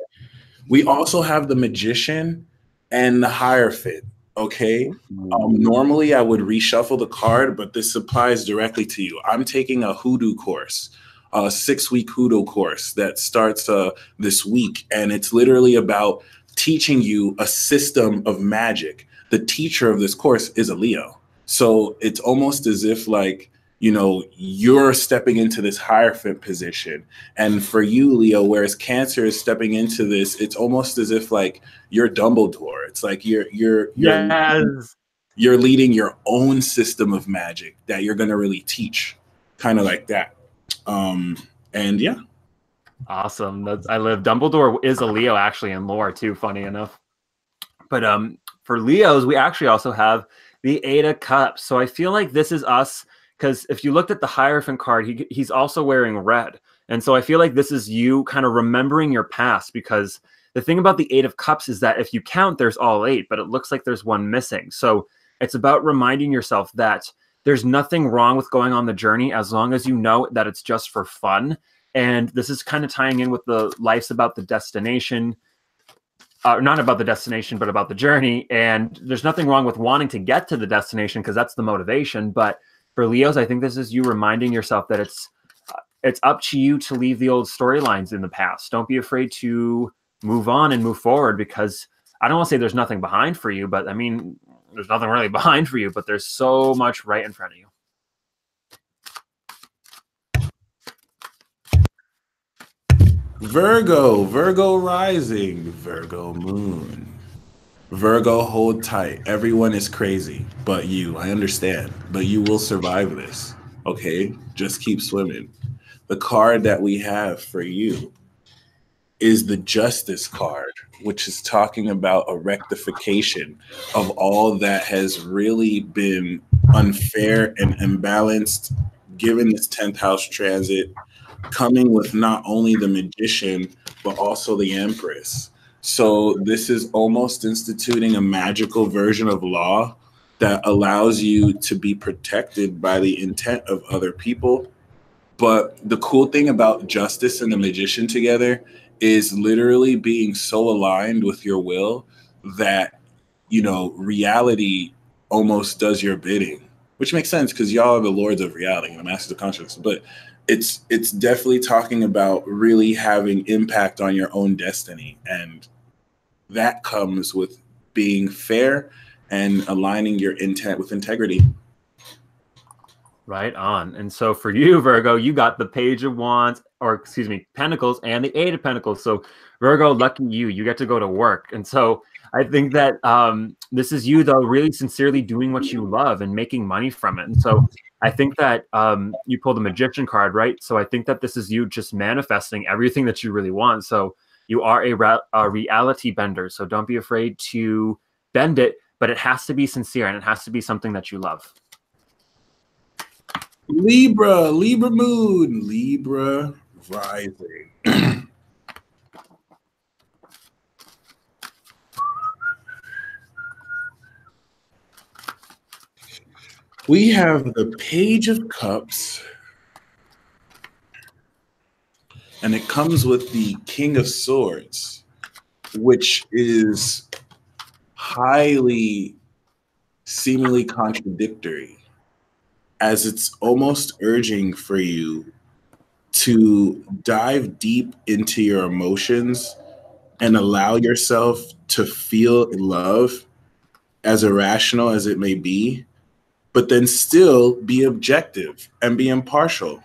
We also have the Magician and the Hierophant. Okay. Normally I would reshuffle the card, but this applies directly to you. I'm taking a hoodoo course, a 6-week hoodoo course that starts this week. And it's literally about teaching you a system of magic. The teacher of this course is a Leo. So it's almost as if like you know, you're stepping into this hierophant position. And for you, Leo, whereas Cancer is stepping into this, it's almost as if like you're Dumbledore. It's like Yes. you're leading your own system of magic that you're going to really teach, kind of like that. And yeah. Awesome. I live. Dumbledore is a Leo actually in lore too, funny enough. But for Leos, we actually also have the Eight of Cups. So I feel like this is us, because if you looked at the Hierophant card, he's also wearing red. And so I feel like this is you kind of remembering your past, because the thing about the Eight of Cups is that if you count, there's all eight, but it looks like there's one missing. So it's about reminding yourself that there's nothing wrong with going on the journey as long as you know that it's just for fun. And this is kind of tying in with the life's about the destination. Not about the destination, but about the journey. And there's nothing wrong with wanting to get to the destination, because that's the motivation. But for Leos, I think this is you reminding yourself that it's up to you to leave the old storylines in the past. Don't be afraid to move on and move forward, because I don't want to say there's nothing behind for you, but I mean, there's nothing really behind for you, but there's so much right in front of you. Virgo rising, Virgo moon. Virgo, hold tight. Everyone is crazy, but you. I understand, but you will survive this. Okay? Just keep swimming. The card that we have for you is the Justice card, which is talking about a rectification of all that has really been unfair and imbalanced given this 10th house transit, coming with not only the Magician, but also the Empress. So this is almost instituting a magical version of law that allows you to be protected by the intent of other people. But the cool thing about Justice and the Magician together is literally being so aligned with your will that, you know, reality almost does your bidding, which makes sense because y'all are the lords of reality and the masters of consciousness. But it's definitely talking about really having impact on your own destiny, and that comes with being fair and aligning your intent with integrity. Right on. And so for you, Virgo, you got the Page of Wands, or excuse me, Pentacles, and the Eight of Pentacles. So Virgo, lucky you get to go to work. And so I think that this is you, though, really sincerely doing what you love and making money from it. And so I think that you pulled the Magician card, right? So I think that this is you just manifesting everything that you really want. So you are a reality bender. So don't be afraid to bend it, but it has to be sincere and it has to be something that you love. Libra moon, Libra rising. We have the Page of Cups, and it comes with the King of Swords, which is highly seemingly contradictory, as it's almost urging for you to dive deep into your emotions and allow yourself to feel love, as irrational as it may be, but then still be objective and be impartial.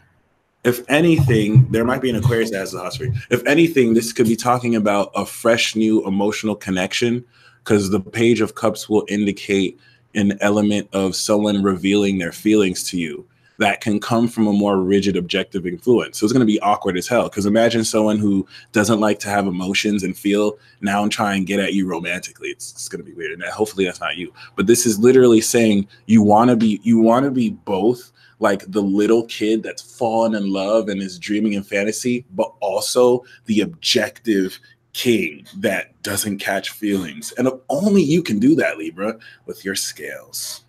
If anything, there might be an Aquarius that has the hospital. If anything, this could be talking about a fresh new emotional connection, because the Page of Cups will indicate an element of someone revealing their feelings to you that can come from a more rigid, objective influence. So it's going to be awkward as hell, because imagine someone who doesn't like to have emotions and feel now and try and get at you romantically. It's going to be weird. And hopefully that's not you. But this is literally saying you want to be both, like the little kid that's fallen in love and is dreaming in fantasy, but also the objective king that doesn't catch feelings. And only you can do that, Libra, with your scales.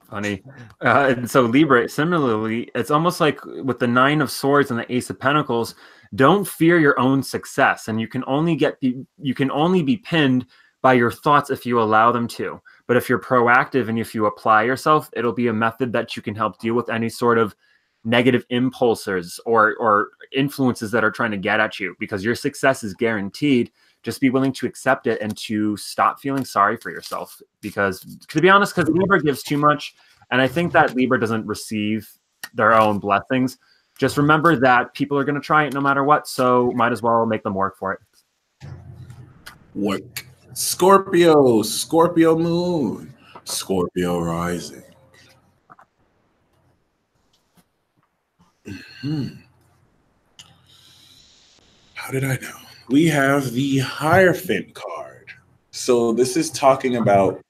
Funny. And so Libra, similarly, it's almost like with the Nine of Swords and the Ace of Pentacles, don't fear your own success. And you can only be pinned by your thoughts if you allow them to. But if you're proactive and if you apply yourself, it'll be a method that you can help deal with any sort of negative impulses or influences that are trying to get at you, because your success is guaranteed. Just be willing to accept it and to stop feeling sorry for yourself, because to be honest, because Libra gives too much And I think that Libra doesn't receive their own blessings. Just remember that people are going to try it no matter what, so might as well make them work for it. What? Scorpio, Scorpio moon, Scorpio rising. How did I know? We have the Hierophant card. So this is talking about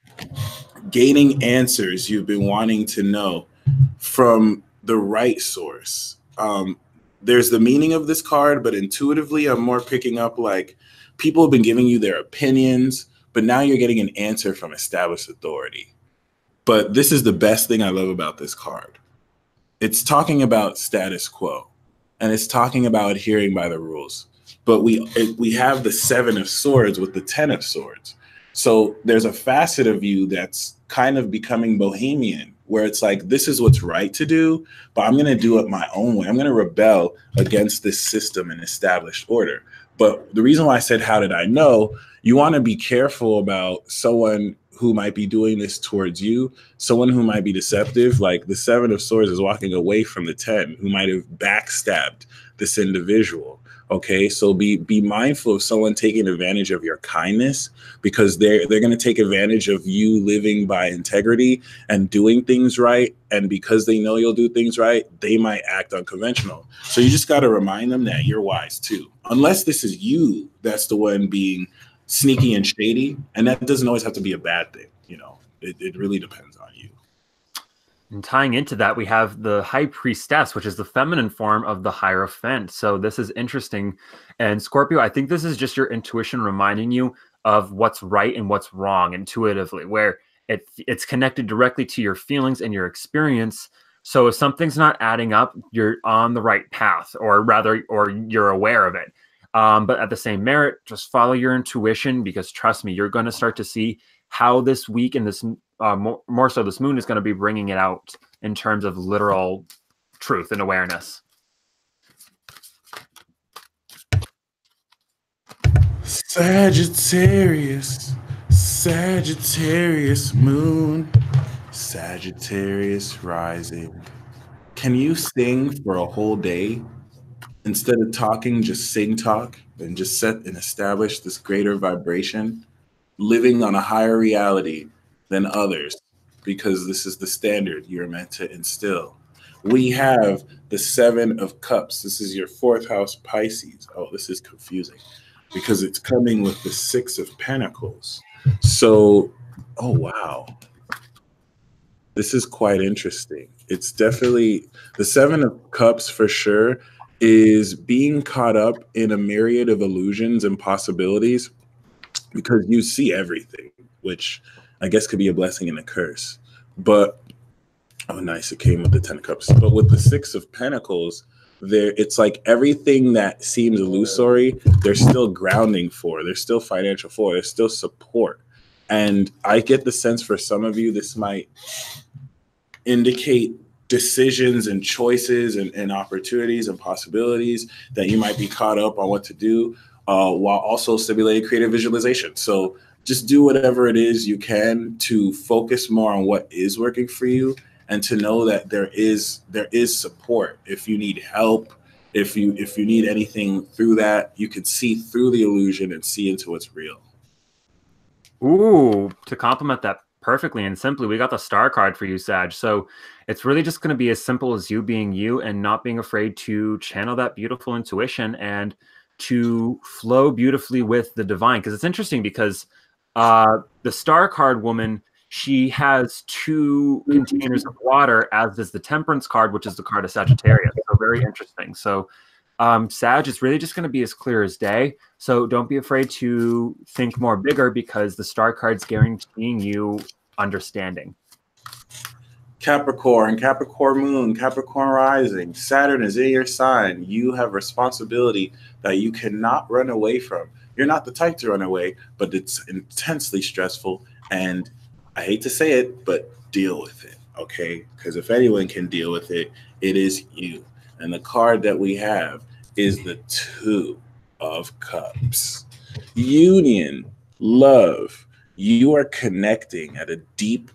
gaining answers you've been wanting to know from the right source. There's the meaning of this card, but intuitively, I'm more picking up like people have been giving you their opinions, but now you're getting an answer from established authority. But this is the best thing I love about this card. It's talking about status quo, and it's talking about adhering by the rules. But we have the 7 of Swords with the 10 of Swords. So there's a facet of you that's kind of becoming bohemian, where it's like, this is what's right to do, but I'm going to do it my own way. I'm going to rebel against this system and established order. But the reason why I said, how did I know? You want to be careful about someone who might be doing this towards you, someone who might be deceptive. Like the 7 of Swords is walking away from the 10, who might have backstabbed this individual. Okay, so be mindful of someone taking advantage of your kindness, because they're going to take advantage of you living by integrity and doing things right. And because they know you'll do things right, they might act unconventional. So you just got to remind them that you're wise too, unless this is you that's the one being sneaky and shady. And that doesn't always have to be a bad thing. You know, it really depends on you. And tying into that, we have the High Priestess, which is the feminine form of the Hierophant. So this is interesting. And Scorpio, I think this is just your intuition reminding you of what's right and what's wrong intuitively, where it's connected directly to your feelings and your experience. So if something's not adding up, you're on the right path, or you're aware of it. But at the same merit, just follow your intuition, because trust me, you're going to start to see how this week and this more so this moon is going to be bringing it out in terms of literal truth and awareness. Sagittarius, Sagittarius moon, Sagittarius rising. Can you sing for a whole day? Instead of talking, just sing talk, and just set and establish this greater vibration, living on a higher reality than others, because this is the standard you're meant to instill. We have the 7 of Cups. This is your 4th house, Pisces. Oh, this is confusing because it's coming with the 6 of Pentacles. So, oh, wow. This is quite interesting. It's definitely the 7 of Cups for sure is being caught up in a myriad of illusions and possibilities, because you see everything, which I guess could be a blessing and a curse. But, oh, nice. It came with the 10 of Cups. But with the 6 of Pentacles, it's like everything that seems illusory, there's still grounding for. There's still financial for. There's still support. And I get the sense for some of you, this might indicate decisions and choices and opportunities and possibilities that you might be caught up on what to do, while also stimulating creative visualization. So just do whatever it is you can to focus more on what is working for you, and to know that there is support. If you need help, if you need anything through that, you can see through the illusion and see into what's real. Ooh, to complement that perfectly and simply, we got the Star card for you, Sag. So it's really just going to be as simple as you being you and not being afraid to channel that beautiful intuition and to flow beautifully with the divine. Because it's interesting, because the Star card woman, she has 2 containers of water, as does the Temperance card, which is the card of Sagittarius. So very interesting. So Sag is really just going to be as clear as day. So don't be afraid to think more bigger, because the Star card's guaranteeing you understanding. Capricorn, Capricorn moon, Capricorn rising. Saturn is in your sign. You have responsibility that you cannot run away from. You're not the type to run away, but it's intensely stressful. And I hate to say it, but deal with it, okay? Because if anyone can deal with it, it is you. And the card that we have is the 2 of Cups. Union, love. You are connecting at a deep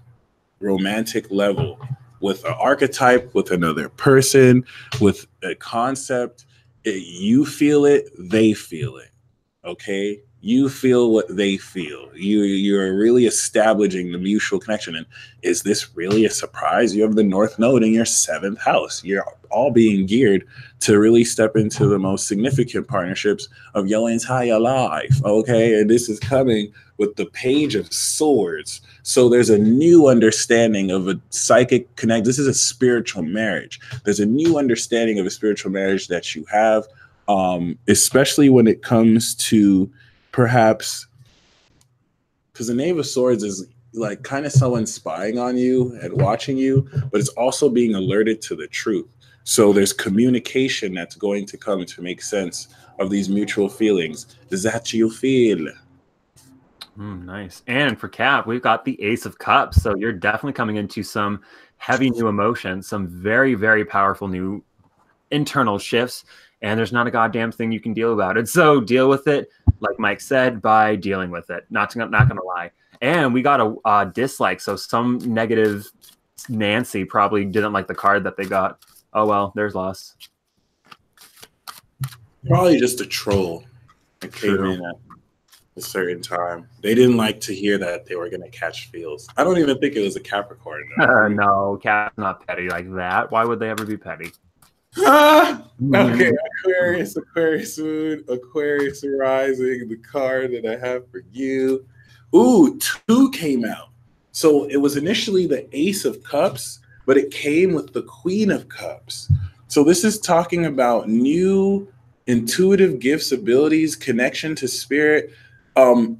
romantic level with an archetype, with another person, with a concept. You feel it, they feel it. Okay, you feel what they feel. You're really establishing the mutual connection. And is this really a surprise? You have the North Node in your seventh house. You're all being geared to really step into the most significant partnerships of your entire life. Okay, and this is coming with the Page of Swords. So there's a new understanding of a psychic connect. This is a spiritual marriage. There's a new understanding of a spiritual marriage that you have, especially when it comes to perhaps, because the Knave of Swords is like kind of someone spying on you and watching you, but it's also being alerted to the truth. So there's communication that's going to come to make sense of these mutual feelings. Does that you feel? Nice. And for Cap, we've got the Ace of Cups. So you're definitely coming into some heavy new emotions, some very, very powerful new internal shifts, and there's not a goddamn thing you can deal about it. So deal with it, like Mike said, by dealing with it. Not gonna lie. And we got a dislike. So some negative Nancy probably didn't like the card that they got. Oh well, there's loss. Probably just a troll that came in at a certain time. They didn't like to hear that they were going to catch feels. I don't even think it was a Capricorn. No, Cap's not petty like that. Why would they ever be petty? Okay, Aquarius moon, Aquarius rising, the card that I have for you. Ooh, 2 came out. So it was initially the Ace of Cups, but it came with the Queen of Cups. So this is talking about new intuitive gifts, abilities, connection to spirit.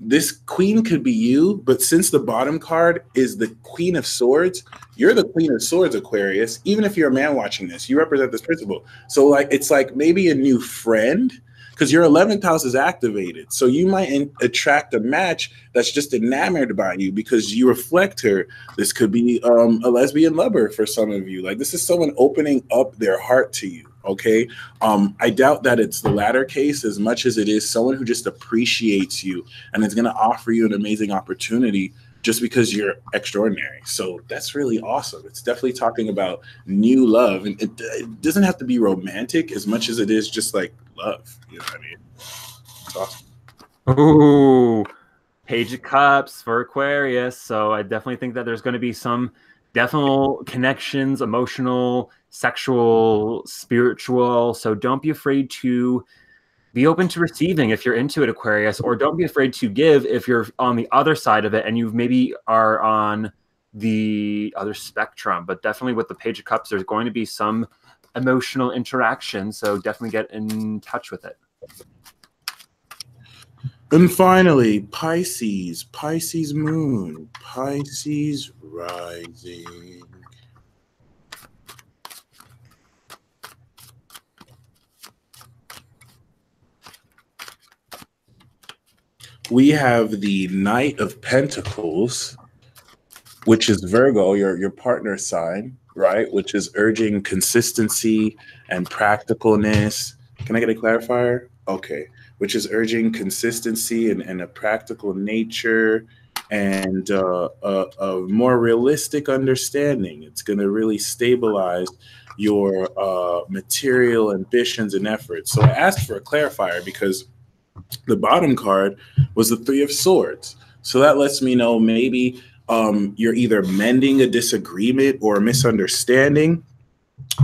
This queen could be you, but since the bottom card is the Queen of Swords, you're the Queen of Swords, Aquarius. Even if you're a man watching this, you represent this principle. So like it's like maybe a new friend, because your 11th house is activated. So you might attract a match that's just enamored by you because you reflect her. This could be a lesbian lover for some of you. Like this is someone opening up their heart to you. Okay. I doubt that it's the latter case as much as it is someone who just appreciates you and is going to offer you an amazing opportunity just because you're extraordinary. So that's really awesome. It's definitely talking about new love. And it doesn't have to be romantic as much as it is just like love. You know what I mean? It's awesome. Ooh, Page of Cups for Aquarius. So I definitely think that there's going to be some definite connections, emotional, sexual, spiritual. So don't be afraid to be open to receiving if you're into it, Aquarius, or don't be afraid to give if you're on the other side of it and you maybe are on the other spectrum. But definitely with the Page of Cups, there's going to be some emotional interaction. So definitely get in touch with it. And finally, Pisces, Pisces moon, Pisces rising. We have the Knight of Pentacles, which is Virgo, your partner sign, right? Which is urging consistency and practicalness. Can I get a clarifier? Okay. Which is urging consistency and a practical nature and a more realistic understanding. It's going to really stabilize your material ambitions and efforts. So I asked for a clarifier because the bottom card was the Three of Swords. So that lets me know maybe you're either mending a disagreement or a misunderstanding,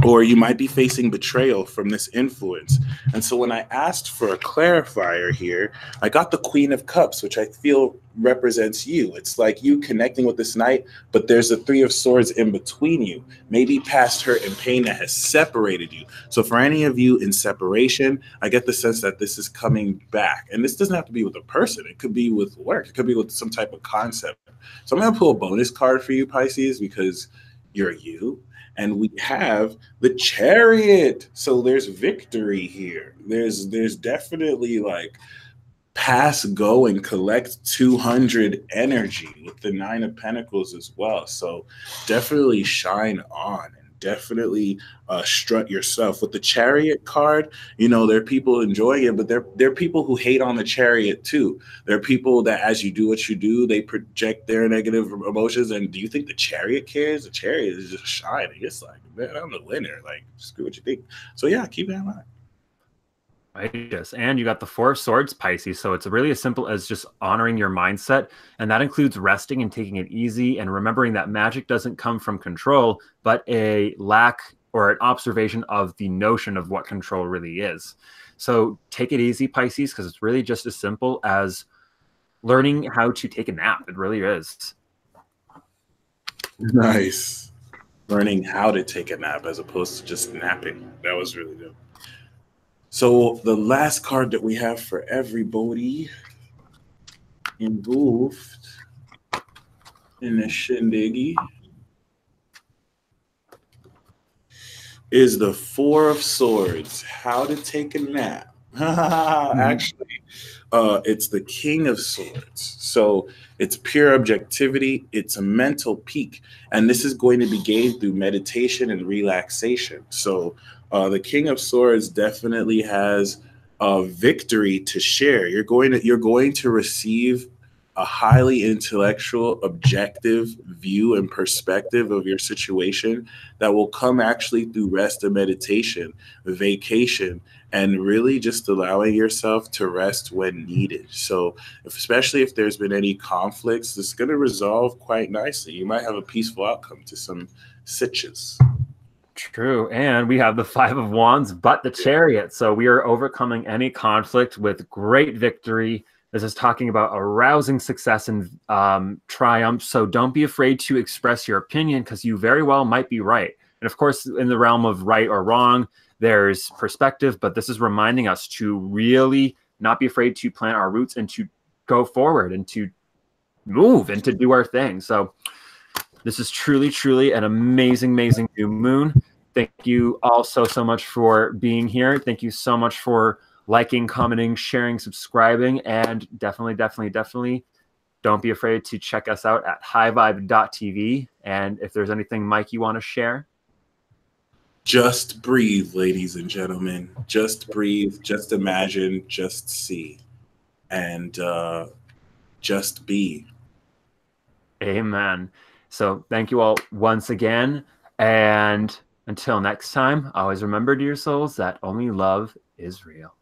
or you might be facing betrayal from this influence. And so when I asked for a clarifier here, I got the Queen of Cups, which I feel represents you. It's like you connecting with this knight, but there's a Three of Swords in between you, maybe past hurt and pain that has separated you. So for any of you in separation, I get the sense that this is coming back. And this doesn't have to be with a person. It could be with work. It could be with some type of concept. So I'm going to pull a bonus card for you, Pisces, because you're you. And we have the Chariot. So there's victory here. There's definitely like pass, go, and collect 200 energy with the Nine of Pentacles as well. So definitely shine on and definitely strut yourself. With the Chariot card, you know, there are people enjoying it, but there are people who hate on the Chariot too. There are people that, as you do what you do, they project their negative emotions. And do you think the Chariot cares? The Chariot is just shining. It's like, man, I'm the winner. Like, screw what you think. So yeah, keep that in mind. Righteous. And you got the Four of Swords, Pisces. So it's really as simple as just honoring your mindset. And that includes resting and taking it easy and remembering that magic doesn't come from control, but a lack or an observation of the notion of what control really is. So take it easy, Pisces, because it's really just as simple as learning how to take a nap. It really is. Nice. Learning how to take a nap as opposed to just napping. That was really good. So the last card that we have for everybody involved in the shindiggy is the Four of Swords. How to take a nap. Actually, it's the King of Swords. So it's pure objectivity. It's a mental peak. And this is going to be gained through meditation and relaxation. So the King of Swords definitely has a victory to share. You're going to receive a highly intellectual, objective view and perspective of your situation that will come actually through rest and meditation, vacation, and really just allowing yourself to rest when needed. So, especially if there's been any conflicts, it's going to resolve quite nicely. You might have a peaceful outcome to some sitches. True. And we have the Five of Wands, but the Chariot. So we are overcoming any conflict with great victory. This is talking about arousing success and triumph. So don't be afraid to express your opinion because you very well might be right. And of course, in the realm of right or wrong, there's perspective, but this is reminding us to really not be afraid to plant our roots and to go forward and to move and to do our thing. So this is truly, truly an amazing, amazing new moon. Thank you all so much for being here. Thank you so much for liking, commenting, sharing, subscribing, and definitely don't be afraid to check us out at highvibe.tv. And if there's anything, Mike, you want to share? Just breathe, ladies and gentlemen. Just breathe, just imagine, just see, and just be. Amen. So thank you all once again. And until next time, always remember, dear souls, that only love is real.